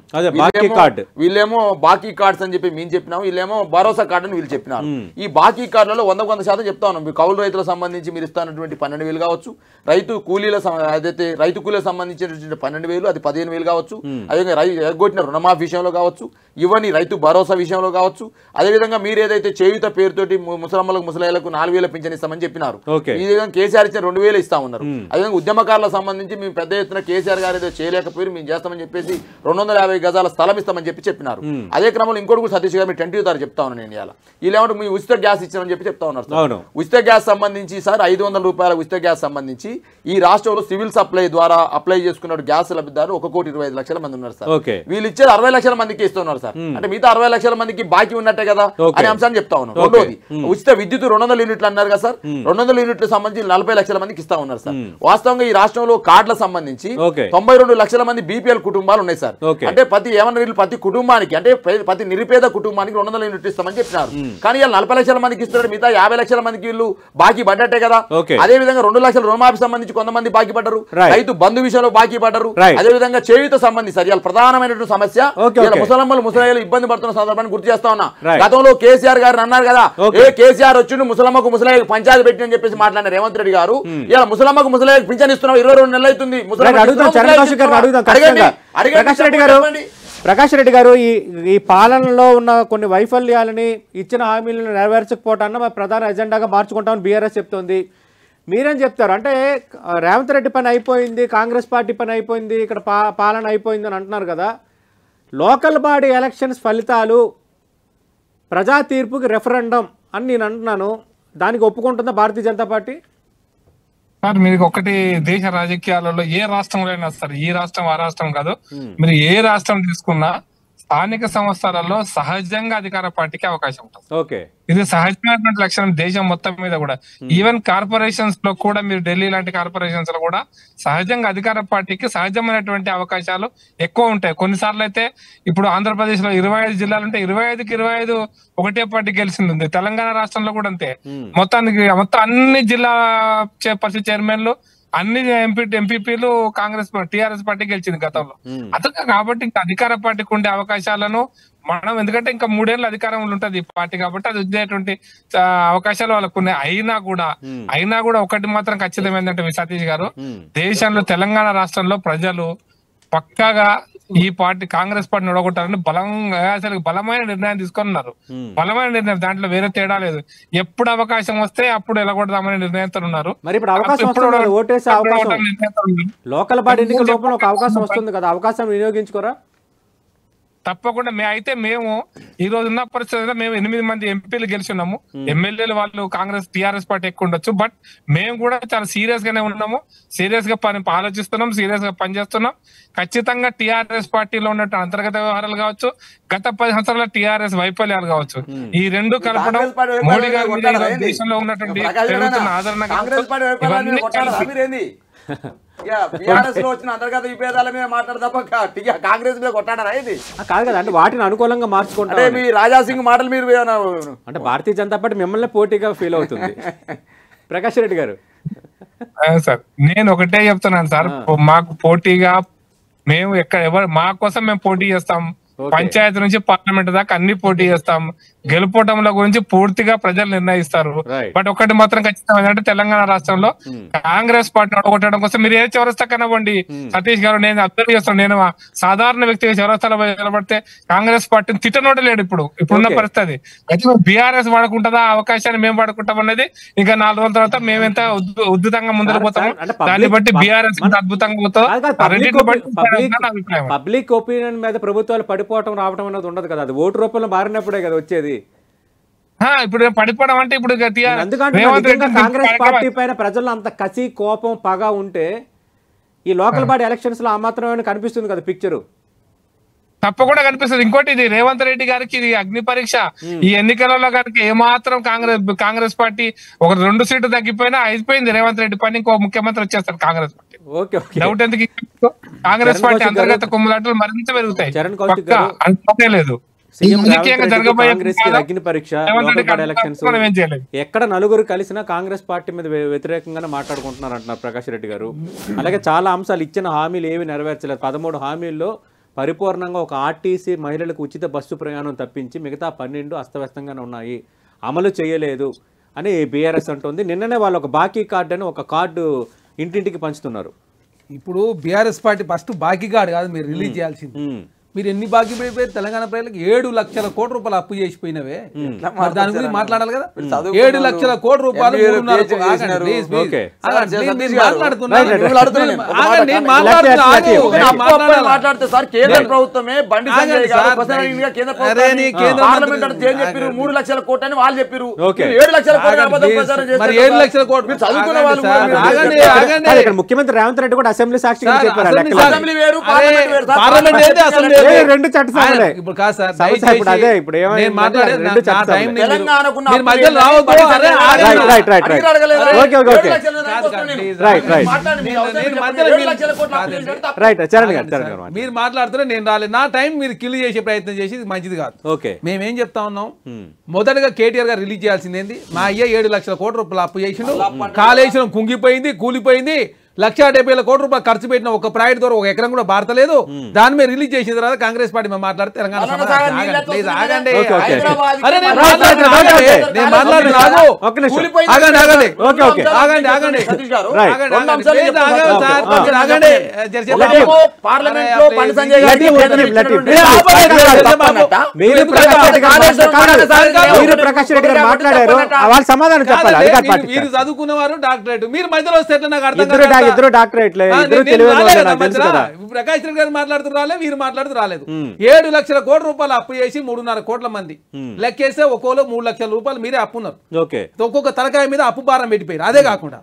వీళ్ళేమో బాకీ కార్డ్స్ అని చెప్పి మేము చెప్పినాము, వీళ్ళేమో భరోసా కార్డు అని వీళ్ళు చెప్పినారు. ఈ బాకీ కార్డులలో 100% చెప్తా ఉన్నాం. కౌలు రైతులకు సంబంధించి మీరు ఇస్తున్నటువంటి 12,000 కావచ్చు, రైతు కూలీలకు సంబంధించినటువంటి 12,000 అది 15,000 కావచ్చు, అదేవిధంగా ఎగ్గొట్టిన రుణమాఫీ విషయంలో కావచ్చు, ఇవన్నీ రైతు భరోసా విషయంలో కావచ్చు, అదేవిధంగా మీరు ఏదైతే చేయుత పేరుతోటి ముసలమ్మలకు ముసలాయిలకు 4,000 పింఛన్ ఇస్తామని చెప్పినారు. ఈ విధంగా కేసీఆర్ ఇచ్చిన 2,000 ఇస్తా ఉన్నారు. అదేవిధంగా ఉద్యమకారులకు సంబంధించి మేము పెద్ద ఎత్తున కేసీఆర్ గారు ఏదో చేయలేకపోయి మేము చేస్తామని చెప్పేసి 250 గజాల స్థలం ఇస్తామని చెప్పినారు. అదే క్రమంలో ఇంకోటి కూడా సతీష్ గారు 20 తారీఖు చెప్తా ఉన్నాను నేను. ఇలా వీళ్ళేమంటే మీ ఉచిత గ్యాస్ ఇచ్చామని చెప్తా ఉన్నారు. ఉచిత గ్యాస్ సంబంధించి సార్ 500 రూపాయల ఉచిత గ్యాస్ సంబంధించి ఈ రాష్ట్రంలో సివిల్ సప్లై ద్వారా అప్లై చేసుకున్న గ్యాస్ లబ్ధిదారు 1,25,00,000 మంది ఉన్నారు సార్. వీళ్ళు ఇచ్చేది 60 లక్షల మందికి ఇస్తున్నారు సార్. అంటే మిగతా 60 లక్షల మందికి బాకీ ఉన్నట్టే కదా అనే అంశాన్ని చెప్తా ఉన్నాం. రెండోది ఉచిత విద్యుత్ 200 యూనిట్లు అన్నారు కదా సార్. 200 యూనిట్లు సంబంధించి 40 లక్షల మందికి ఇస్తా ఉన్నారు సార్. వాస్తవంగా ఈ రాష్ట్రంలో కార్డుల సంబంధించి 92 లక్షల మంది బీపీఎల్ కుటుంబాలు ఉన్నాయి సార్. అంటే ప్రతి కుటుంబానికి అంటే ప్రతి నిరుపేద కుటుంబానికి 200 యూనిట్లు ఇస్తామని చెప్పినారు. కానీ ఇలా 40 లక్షల మందికి ఇస్తున్నారు, మిగతా 50 లక్షల మందికి వీళ్ళు బాకీ పడ్డట్టే కదా. అదే విధంగా 2 లక్షల రుణమాఫీ సంబంధించి కొంతమంది బాకీ పడ్డారు, రైతు బంధు విషయంలో బాకీ పడ్డారు. అదే విధంగా చేయుత సంబంధించి సార్ ఇలా ప్రధానమైనటువంటి సమస్య ముసలమ్మలు ముసలాయిలు ఇబ్బంది పడుతున్న సందర్భాన్ని గుర్తు చేస్తా ఉన్నా. గతంలో కేసీఆర్ గారు అన్నారు కదా, కేసీఆర్ వచ్చి ముసలమ్మకు ముసలాయిలకు పంచాయతీ పెట్టి అని చెప్పేసి మాట్లాడిన రేవంత్ రెడ్డి గారు ఇలా ముసలమ్మకు ముసలాయిలకు పింఛన్ ఇస్తున్నాం 22 నెలలు అవుతుంది. ప్రకాష్ రెడ్డి గారు ఈ పాలనలో ఉన్న కొన్ని వైఫల్యాలని ఇచ్చిన హామీలను నెరవేర్చకపోవటాన్ని మా ప్రధాన ఎజెండాగా మార్చుకుంటామని బీఆర్ఎస్ చెప్తోంది. మీరేం చెప్తారు? అంటే రేవంత్ రెడ్డి పని అయిపోయింది, కాంగ్రెస్ పార్టీ పని అయిపోయింది, ఇక్కడ పాలన అయిపోయింది అని అంటున్నారు కదా. లోకల్ బాడీ ఎలక్షన్స్ ఫలితాలు ప్రజా తీర్పుకి రెఫరెండం అని నేను అంటున్నాను, దానికి ఒప్పుకుంటుందా భారతీయ జనతా పార్టీ? సార్ మీరు ఒకటి దేశ రాజకీయాలలో ఏ రాష్ట్రంలో అయినా సార్, ఈ రాష్ట్రం ఆ రాష్ట్రం కాదు, మీరు ఏ రాష్ట్రం తీసుకున్నా స్థానిక సంస్థలలో సహజంగా అధికార పార్టీకి అవకాశం ఉంటుంది. ఇది సహజమైనటువంటి లక్షణం దేశం మొత్తం మీద కూడా. ఈవెన్ కార్పొరేషన్స్ లో కూడా మీరు ఢిల్లీ లాంటి కార్పొరేషన్స్ లో కూడా సహజంగా అధికార పార్టీకి సహజమైనటువంటి అవకాశాలు ఎక్కువ ఉంటాయి. కొన్నిసార్లు అయితే ఇప్పుడు ఆంధ్రప్రదేశ్ లో 25 జిల్లాలు ఉంటే 25కి 25 ఒకటే పార్టీ గెలిచింది. తెలంగాణ రాష్ట్రంలో కూడా అంతే. మొత్తం అన్ని జిల్లా పరిషత్ చైర్మన్లు అన్ని ఎంపీపీలు కాంగ్రెస్ టీఆర్ఎస్ పార్టీ గెలిచింది గతంలో. అతను కాబట్టి ఇంకా అధికార పార్టీకి ఉండే అవకాశాలను మనం, ఎందుకంటే ఇంకా 3 ఏళ్ళు అధికారంలో ఉంటది ఈ పార్టీ కాబట్టి అది ఉండేటువంటి అవకాశాలు వాళ్ళకు ఉన్నాయి. అయినా కూడా ఒకటి మాత్రం ఖచ్చితమైందంటే సతీష్ గారు, దేశంలో తెలంగాణ రాష్ట్రంలో ప్రజలు పక్కాగా ఈ పార్టీ కాంగ్రెస్ పార్టీని ఓడగొట్టాలని బలమైన నిర్ణయం తీసుకున్నారు. బలమైన నిర్ణయం, దాంట్లో వేరే తేడా లేదు. ఎప్పుడు అవకాశం వస్తే అప్పుడు ఎలగొడదామనే నిర్ణయంతో ఉన్నారు. మరి ఇప్పుడు లోకల్ బాడీ ఎన్నికల లోపల ఒక అవకాశం వస్తుంది కదా, అవకాశం వినియోగించుకోరా? తప్పకుండా. మేము ఈ రోజు ఉన్న పరిస్థితుల్లో మేము 8 మంది ఎంపీలు గెలిచున్నాము. ఎమ్మెల్యేలు వాళ్ళు కాంగ్రెస్ టీఆర్ఎస్ పార్టీ ఎక్కువ ఉండొచ్చు, బట్ మేము కూడా చాలా సీరియస్ గానే ఉన్నాము. సీరియస్ గా ఆలోచిస్తున్నాం, సీరియస్ గా పనిచేస్తున్నాం. ఖచ్చితంగా టీఆర్ఎస్ పార్టీలో ఉన్నట్టు అంతర్గత వ్యవహారాలు కావచ్చు, గత 10 సంవత్సరాల టీఆర్ఎస్ వైఫల్యాలు కావచ్చు, ఈ రెండు కలపడం మోడీ గారి దేశంలో ఉన్నటువంటి పెరుగుతున్న ఆదరణ అంతర్గత విభేదాల మీద మాట్లాడదా కాంగ్రెస్ మీద కొట్టాడారా? ఇది కాదు కదా, అంటే వాటిని అనుకూలంగా మార్చుకుంటే మీ రాజాసింగ్ మాటలు మీరు అంటే భారతీయ జనతా పార్టీ మిమ్మల్ని పోటీగా ఫీల్ అవుతుంది. ప్రకాష్ రెడ్డి గారు సార్, నేను ఒకటే చెప్తున్నాను సార్, మాకు పోటీగా మేము మా కోసం మేము పోటీ చేస్తాం. పంచాయతీ నుంచి పార్లమెంట్ దాకా అన్ని పోటీ చేస్తాం. గెలుపోవటంల గురించి పూర్తిగా ప్రజలు నిర్ణయిస్తారు. బట్ ఒకటి మాత్రం ఖచ్చితంగా అంటే తెలంగాణ రాష్ట్రంలో కాంగ్రెస్ పార్టీని ఓడగొట్టడం కోసం మీరు ఏ చౌరస్తా కనవ్వండి సతీష్ గారు, నేను అబ్జర్వ్ చేస్తాను. నేను సాధారణ వ్యక్తిగా చౌరస్తాలో నిలబడితే కాంగ్రెస్ పార్టీని తిట్టనోడలేడు ఇప్పుడున్న పరిస్థితి. అయితే బీఆర్ఎస్ వాడుకుంటుందా అవకాశాన్ని మేము వాడుకుంటాం అనేది ఇంకా 4 రోజుల తర్వాత మేమెంత ఉద్ధృతంగా ముందుకు పోతాము. దాన్ని బట్టి బీఆర్ఎస్ అద్భుతంగా పోతాం. పబ్లిక్ ఒపీనియన్ మీద ప్రభుత్వాలు పడిపోవటం రావడం అనేది ఉండదు కదా, అది ఓటు రూపంలో మారినప్పుడే కదా వచ్చేది. ఇప్పుడు పడిపోవడం అంటే ఇప్పుడు కాంగ్రెస్ పార్టీ పైన ప్రజల్లో అంత కసి కోపం పగ ఉంటే ఈ లోకల్ బాడీ ఎలక్షన్స్ లో ఆ మాత్రమే కనిపిస్తుంది కదా పిక్చరు. తప్పకుండా కనిపిస్తుంది. ఇంకోటి, ఇది రేవంత్ రెడ్డి గారికి ఇది అగ్ని పరీక్ష. ఈ ఎన్నికలలో కనుక ఏమాత్రం కాంగ్రెస్ పార్టీ ఒక 2 సీట్లు తగ్గిపోయినా అయిపోయింది రేవంత్ రెడ్డి పని, ఇంకో ముఖ్యమంత్రి వచ్చేస్తారు కాంగ్రెస్ పార్టీ. డౌట్ ఎందుకు? కాంగ్రెస్ పార్టీ అంతర్గత కుమ్ములాటలు మరింత పెరుగుతాయి, లేదు. సీఎం రాజకీయంగా రేవంత్ రెడ్డికి జరగబోయే కాంగ్రెస్ కి అగ్ని పరీక్ష రేవంత్ లోకల్ రెడ్డికి బాడీ ఎలక్షన్స్ మనం ఏం చేయలేదు. ఎక్కడ నలుగురు కలిసినా కాంగ్రెస్ పార్టీ మీద వ్యతిరేకంగానే మాట్లాడుకుంటున్నారు అంటున్నారు ప్రకాష్ రెడ్డి గారు. అలాగే చాలా అంశాలు ఇచ్చిన హామీలు ఏవి నెరవేర్చలేదు. 13 హామీల్లో పరిపూర్ణంగా ఒక ఆర్టీసీ మహిళలకు ఉచిత బస్సు ప్రయాణం తప్పించి మిగతా 12 అస్తవ్యస్తంగానే ఉన్నాయి, అమలు చేయలేదు అని బీఆర్ఎస్ అంటుంది. నిన్ననే వాళ్ళు ఒక బాకీ కార్డు అని ఒక కార్డు ఇంటింటికి పంచుతున్నారు. ఇప్పుడు బీఆర్ఎస్ పార్టీ ఫస్ట్ బాకీ కార్డు కాదు మీరు రిలీజ్ చేయాల్సింది. మీరు ఎన్ని బాకీ పడిపోయారు తెలంగాణ ప్రజలకు? 7 లక్షల కోట్ల రూపాయలు అప్పు చేసిపోయినవే. మరి దాని గురించి మాట్లాడాలి కదా. 7 లక్షల కోట్ల రూపాయలు మాట్లాడితే సార్ కేంద్ర ప్రభుత్వమే బండి సంజయ్ గారు కేంద్ర ప్రభుత్వం 3 లక్షల కోట్లు అని వాళ్ళు చెప్పారు. 7 లక్షల కోట్లు చదువుకున్న వాళ్ళు. ముఖ్యమంత్రి రేవంత్ రెడ్డి కూడా అసెంబ్లీ సాక్షిగా చెప్పారు. అసెంబ్లీ వేరు, పార్లమెంట్ వేరు. పార్లమెంట్ అయితే అసెంబ్లీ రెండు చట్టసభలే. ఇప్పుడు కాదు సార్, ఇప్పుడు అదే ఇప్పుడు నేను మాట్లాడే రెండు చట్టసభలే. తెలంగాణకు మీరు మధ్యలో రావద్దు. Right right right okay okay okay right right right Charan గారు చరణ్ గారు మీరు మాట్లాడుతున్నా నేను రాలేదు. నా టైం మీరు కిల్ చేసే ప్రయత్నం చేసి ఇది మంచిది కాదు. ఓకే మేమేం చెప్తా ఉన్నాం, మొదటగా కేటీఆర్ గారు రిలీజ్ చేయాల్సింది ఏంది? మా అయ్య 7 లక్షల కోట్ల రూపాయలు అప్పు చేసిండు, కాళేశ్వరం కుంగిపోయింది, కూలిపోయింది, 1,70,000 కోట్ల రూపాయలు ఖర్చు పెట్టిన ఒక ప్రాజెక్ట్ ద్వారా 1 ఎకరం కూడా భారతలేదు. దాని మీద రిలీజ్ చేసిన తర్వాత కాంగ్రెస్ పార్టీ మేము మాట్లాడితే తెలంగాణ ప్రకాష్ రెడ్డి గారు మాట్లాడారు, వాళ్ళు సమాధానం చెప్పాలి. మీరు చదువుకున్నవారు డాక్టరేట్, మీరు మధ్యలో వస్తే నాకు అర్థం కాదు. ఇద్దరు డాక్టరేట్లే, ప్రకాష్ రెడ్డి గారు మాట్లాడుతూ రాలేదు, వీరు మాట్లాడుతూ రాలేదు. 7 లక్షల కోట్ల రూపాయలు అప్పు చేసి 3.5 కోట్ల మంది లెక్కేస్తే ఒక్కోలో 3 లక్షల రూపాయలు మీరే అప్పున్నారు. ఒక్కొక్క తలకాయ మీద అప్పు భారం పెట్టిపోయారు. అదే కాకుండా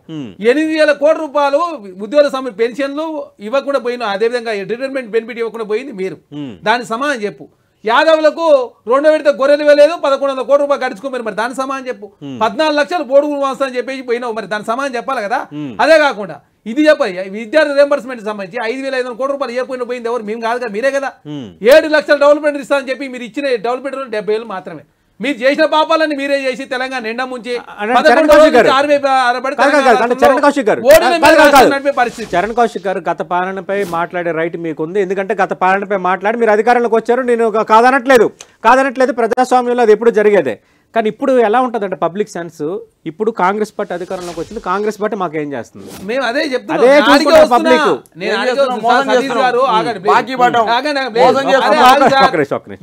8,000 కోట్ల రూపాయలు ఉద్యోగ సమయ పెన్షన్లు ఇవ్వకుండా పోయిన, అదేవిధంగా రిటైర్మెంట్ బెనిఫిట్ ఇవ్వకుండా పోయింది మీరు. దాని సమానం చెప్పు. యాదవులకు 2 విడత గొర్రెలు ఇవ్వలేదు, 1,100 కోట్ల రూపాయలు గడుచుకోమని, మరి దాని సమానం చెప్పు. 14 లక్షలు బోడుగు వాస్తవం చెప్పేసి పోయినావు, మరి దాని సమానం చెప్పాలి కదా. అదే కాకుండా ఇది చెప్పాలి, విద్యార్థి రియంబర్స్మెంట్ సంబంధించి 5,500 కోట్ల రూపాయలు ఏ పోయింది ఎవరు? మేము కాదు కదా, మీరే కదా. 7 లక్షల డెవలప్మెంట్ ఇస్తామని చెప్పి మీరు ఇచ్చిన డెవలప్మెంట్ 70,000 మాత్రమే. మీరు చేసిన పాపాలని మీరే చేసి తెలంగాణ నిండా ముంచి చరణ్ కౌశిక్ గారు గత పాలనపై మాట్లాడే రైట్ మీకుంది. ఎందుకంటే గత పాలనపై మాట్లాడి మీరు అధికారంలోకి వచ్చారు. నేను కాదనట్లేదు ప్రజాస్వామ్యంలో అది ఎప్పుడు జరిగేదే. కానీ ఇప్పుడు ఎలా ఉంటుందంటే పబ్లిక్ సెన్స్, ఇప్పుడు కాంగ్రెస్ పార్టీ అధికారంలోకి వచ్చింది, కాంగ్రెస్ పార్టీ మాకేం చేస్తుంది? మేము అదే చెప్తున్నాం.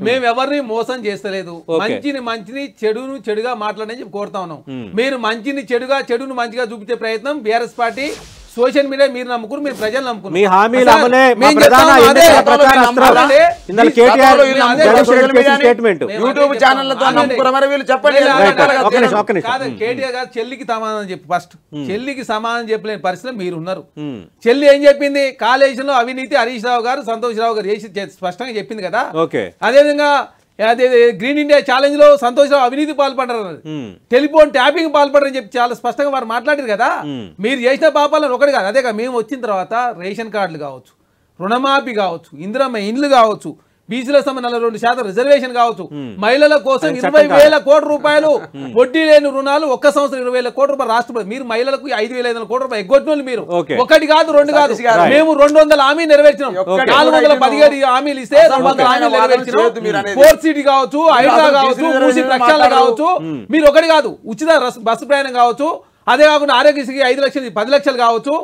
మేము ఎవరిని మోసం చేస్తలేదు. మంచిని చెడును చెడుగా మాట్లాడని చెప్పి కోరుతా ఉన్నాం. మీరు మంచిని చెడుగా, చెడును మంచిగా చూపించే ప్రయత్నం బీఆర్ఎస్ పార్టీ సోషల్ మీడియా మీరు నమ్ముకున్నారు, మీరు ప్రజలు నమ్ముకున్నారు. మీ హామీలు అమలే మా ప్రధాన ఎన్నికల ప్రచార అస్త్రం. ఇందులో కేటీఆర్ స్టేట్మెంట్ యూట్యూబ్ ఛానళ్లతో నమ్ముకున్నారు. మరి వీళ్ళు చెప్పండి. కేటీఆర్ గారు చెల్లికి సమాధానం చెప్పి ఫస్ట్ చెల్లికి సమాధానం చెప్పలేని పరిస్థితిలో మీరు ఉన్నారు. చెల్లి ఏం చెప్పింది? కాళేశ్వరంలో అవినీతి హరీష్ రావు గారు, సంతోష్ రావు గారు చేసి స్పష్టంగా చెప్పింది కదా. అదేవిధంగా గ్రీన్ ఇండియా ఛాలెంజ్ లో సంతోష్ రావు అవినీతి పాల్పడ్డారు, టెలిఫోన్ ట్యాపింగ్ పాల్పడారని చెప్పి చాలా స్పష్టంగా వారు మాట్లాడారు కదా. మీరు చేసిన పాపాలను ఒకటి కాదు. అదే మేము వచ్చిన తర్వాత రేషన్ కార్డులు కావచ్చు, రుణమాఫీ కావచ్చు, ఇందిరమ్మ ఇండ్లు కావచ్చు, బీసీల సమ 42% రిజర్వేషన్ కావచ్చు, మహిళల కోసం 20,000 కోట్ల రూపాయలు వడ్డీ లేని రుణాలు, ఒక్క సంవత్సరం 20,000 కోట్ల రూపాయలు రాష్ట్రపతి. మీరు మహిళలకు 5,500 కోట్ల రూపాయలు ఎగ్గొట్టిన మీరు. ఒకటి కాదు, 2 కాదు. మేము 200 హామీ నెరవేర్చినాం. 417 హామీలు ఇస్తే 200 హామీలు నెరవేర్చినాం. 4 సిటీ కావచ్చు, హైడ్రా కావచ్చు, మూసి ప్రక్షాళన కావచ్చు. మీరు ఒకటి కాదు, ఉచిత బస్సు ప్రయాణం కావచ్చు, అదే కాకుండా ఆరోగ్యశ్రీకి 5 లక్షలు 10 లక్షలు కావచ్చు.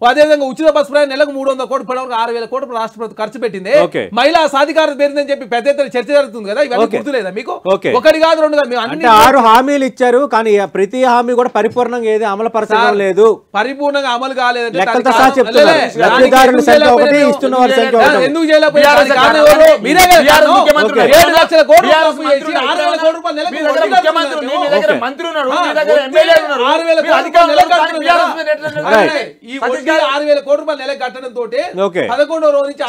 అదేవిధంగా ఉచిత బస్సు ప్రయాణం నెలకు 300 కోట్లు, 6,000 కోట్లు రాష్ట్ర ప్రభుత్వం ఖర్చు పెట్టింది. మహిళా సాధికారత పేరుందని చెప్పి పెద్ద ఎత్తున చర్చ జరుగుతుంది కదా. ఇవన్నీ గుర్తులేదా మీకు? ఒకటి కాదు, 2 కాదు. 6 హామీలు ఇచ్చారు, కానీ ప్రతి హామీ కూడా పరిపూర్ణంగా ఏది అమలు పరచడం లేదు. పరిపూర్ణంగా అమలు కాలేదంటే ఎందుకు చేయలేకపోయారు? 7 లక్షల కోట్లు 6,000 కోట్ల రూపాయలు నెలకు ఈ 6,000 కోట్ల రూపాయలు నెల కట్టడం తోటి 11వ రోజు నుంచి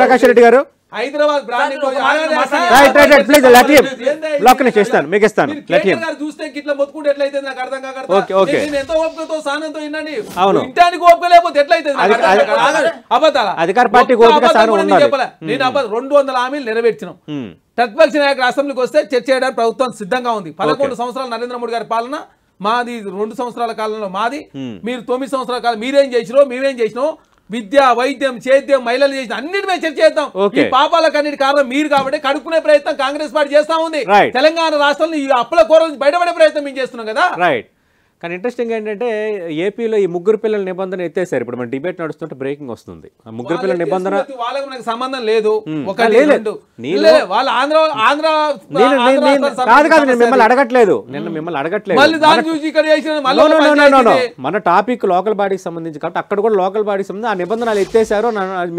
ప్రకాష్ రెడ్డి గారు. హైదరాబాద్ బ్రాండింగ్ మీకు ఇస్తాను చూస్తే ఇట్లా మొత్తుకుంటే ఎట్లయితే నాకు అర్థం ఓకే. నేను ఎంతో ఓపికతో సానంతో వినండి ఇంటానికి ఓపిక లేకపోతే ఎట్లయితే అబద్ధాల అధికార పార్టీ చెప్పలే నేను 200 హామీలు నెరవేర్చినాం. ప్రతిపక్ష నాయకుడు అసెంబ్లీకి వస్తే చర్చ చేయడానికి ప్రభుత్వం సిద్ధంగా ఉంది. 11 సంవత్సరాలు నరేంద్ర మోడీ గారి పాలన మాది, 2 సంవత్సరాల కాలంలో మాది, మీరు 9 సంవత్సరాల కాలం మీరేం చేసినో మేమేం చేసినాం, విద్య, వైద్యం, సేద్యం, మహిళలు చేసిన అన్నిటి మీద చర్చ చేద్దాం. ఈ పాపాలకు అన్నిటి కారణం మీరు కాబట్టి కడుక్కునే ప్రయత్నం కాంగ్రెస్ పార్టీ చేస్తా ఉంది. తెలంగాణ రాష్ట్రంలో ఈ అప్పుల కూర నుంచి బయటపడే ప్రయత్నం మేము చేస్తున్నాం కదా. రైట్. కానీ ఇంట్రెస్టింగ్ ఏంటంటే ఏపీలో ఈ 3 పిల్లల నిబంధన ఎత్తేసారు. ఇప్పుడు మన డిబేట్ నడుస్తుంటే బ్రేకింగ్ వస్తుంది. 3 పిల్లల నిబంధన వాళ్ళకి మనకు సంబంధం లేదు. కాదు నేను మిమ్మల్ని అడగట్లేదు, మన టాపిక్ లోకల్ బాడీకి సంబంధించి కాబట్టి అక్కడ కూడా లోకల్ బాడీకి సంబంధించి ఆ నిబంధనలు ఎత్తేసారో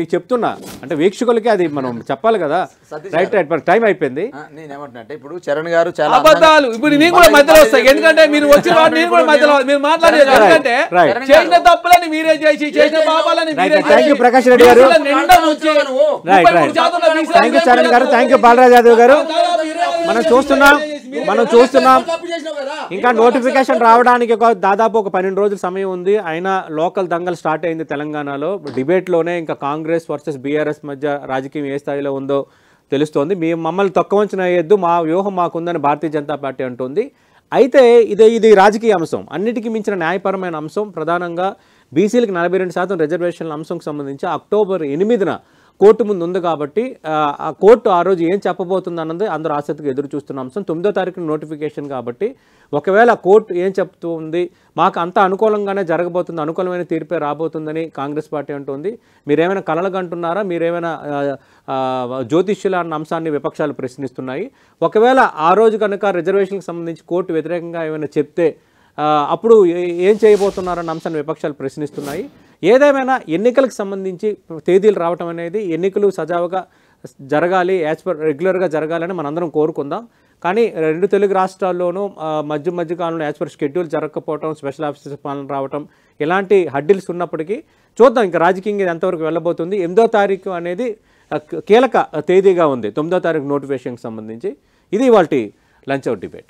మీకు చెప్తున్నా. అంటే వీక్షకులకి అది మనం చెప్పాలి కదా. రైట్ రైట్ టైం అయిపోయింది. నేనేమంటున్నా ఇప్పుడు చరణ్ గారు చాలా అబద్ధాలు ఇప్పుడు నేను కూడా మధ్యలో వస్తాయి. ఎందుకంటే మీరు వచ్చిన నేను కూడా మధ్యలో మీరు మాట్లాడేది ఎందుకంటే చేసిన తప్పులని మీరే చేసి చేసిన పాపాలని మీరే థ్యాంక్ యూ ప్రకాష్ రెడ్డి గారు, థ్యాంక్ యూ చరణ్ గారు, థ్యాంక్ యూ బాలరాజ్ యాదవ్ గారు. మనం చూస్తున్నాం ఇంకా నోటిఫికేషన్ రావడానికి దాదాపు ఒక 12 రోజుల సమయం ఉంది. అయినా లోకల్ దంగల్ స్టార్ట్ అయింది తెలంగాణలో. డిబేట్లోనే ఇంకా కాంగ్రెస్ వర్సెస్ బీఆర్ఎస్ మధ్య రాజకీయం ఏ స్థాయిలో ఉందో తెలుస్తోంది. మమ్మల్ని తక్కువ అంచనా వేయొద్దు, మా వ్యూహం మాకుందని భారతీయ జనతా పార్టీ అంటుంది. అయితే ఇది రాజకీయ అంశం, అన్నిటికీ మించిన న్యాయపరమైన అంశం. ప్రధానంగా బీసీలకు 42% రిజర్వేషన్ల అంశంకు సంబంధించి అక్టోబర్ 8న కోర్టు ముందు ఉంది కాబట్టి ఆ కోర్టు ఆ రోజు ఏం చెప్పబోతుంది అన్నది అందరూ ఆసక్తిగా ఎదురు చూస్తున్న అంశం. 9వ తారీఖున నోటిఫికేషన్ కాబట్టి ఒకవేళ కోర్టు ఏం చెప్తుంది, మాకు అంతా అనుకూలంగానే జరగబోతుంది, అనుకూలమైన తీర్పే రాబోతుందని కాంగ్రెస్ పార్టీ అంటుంది. మీరేమైనా కలలుగంటున్నారా, మీరేమైనా జ్యోతిష్యుల అన్న అంశాన్ని విపక్షాలు ప్రశ్నిస్తున్నాయి. ఒకవేళ ఆ రోజు కనుక రిజర్వేషన్కి సంబంధించి కోర్టు వ్యతిరేకంగా ఏమైనా చెప్తే అప్పుడు ఏం చేయబోతున్నారన్న అంశాన్ని విపక్షాలు ప్రశ్నిస్తున్నాయి. ఏదేమైనా ఎన్నికలకు సంబంధించి తేదీలు రావటం అనేది, ఎన్నికలు సజావుగా జరగాలి, యాజ్ పర్ రెగ్యులర్గా జరగాలని మనందరం కోరుకుందాం. కానీ 2 తెలుగు రాష్ట్రాల్లోనూ మధ్య కాలంలో యాజ్ పర్ షెడ్యూల్ జరగకపోవటం, స్పెషల్ ఆఫీసర్ పాలన రావటం, ఇలాంటి హడ్డిల్స్ ఉన్నప్పటికీ చూద్దాం ఇంకా రాజకీయంగా ఇది ఎంతవరకు వెళ్ళబోతుంది. 8వ తారీఖు అనేది కీలక తేదీగా ఉంది, 9వ తారీఖు నోటిఫికేషన్కి సంబంధించి. ఇది ఇవాల్టి లంచ్ అవుట్ డిబేట్.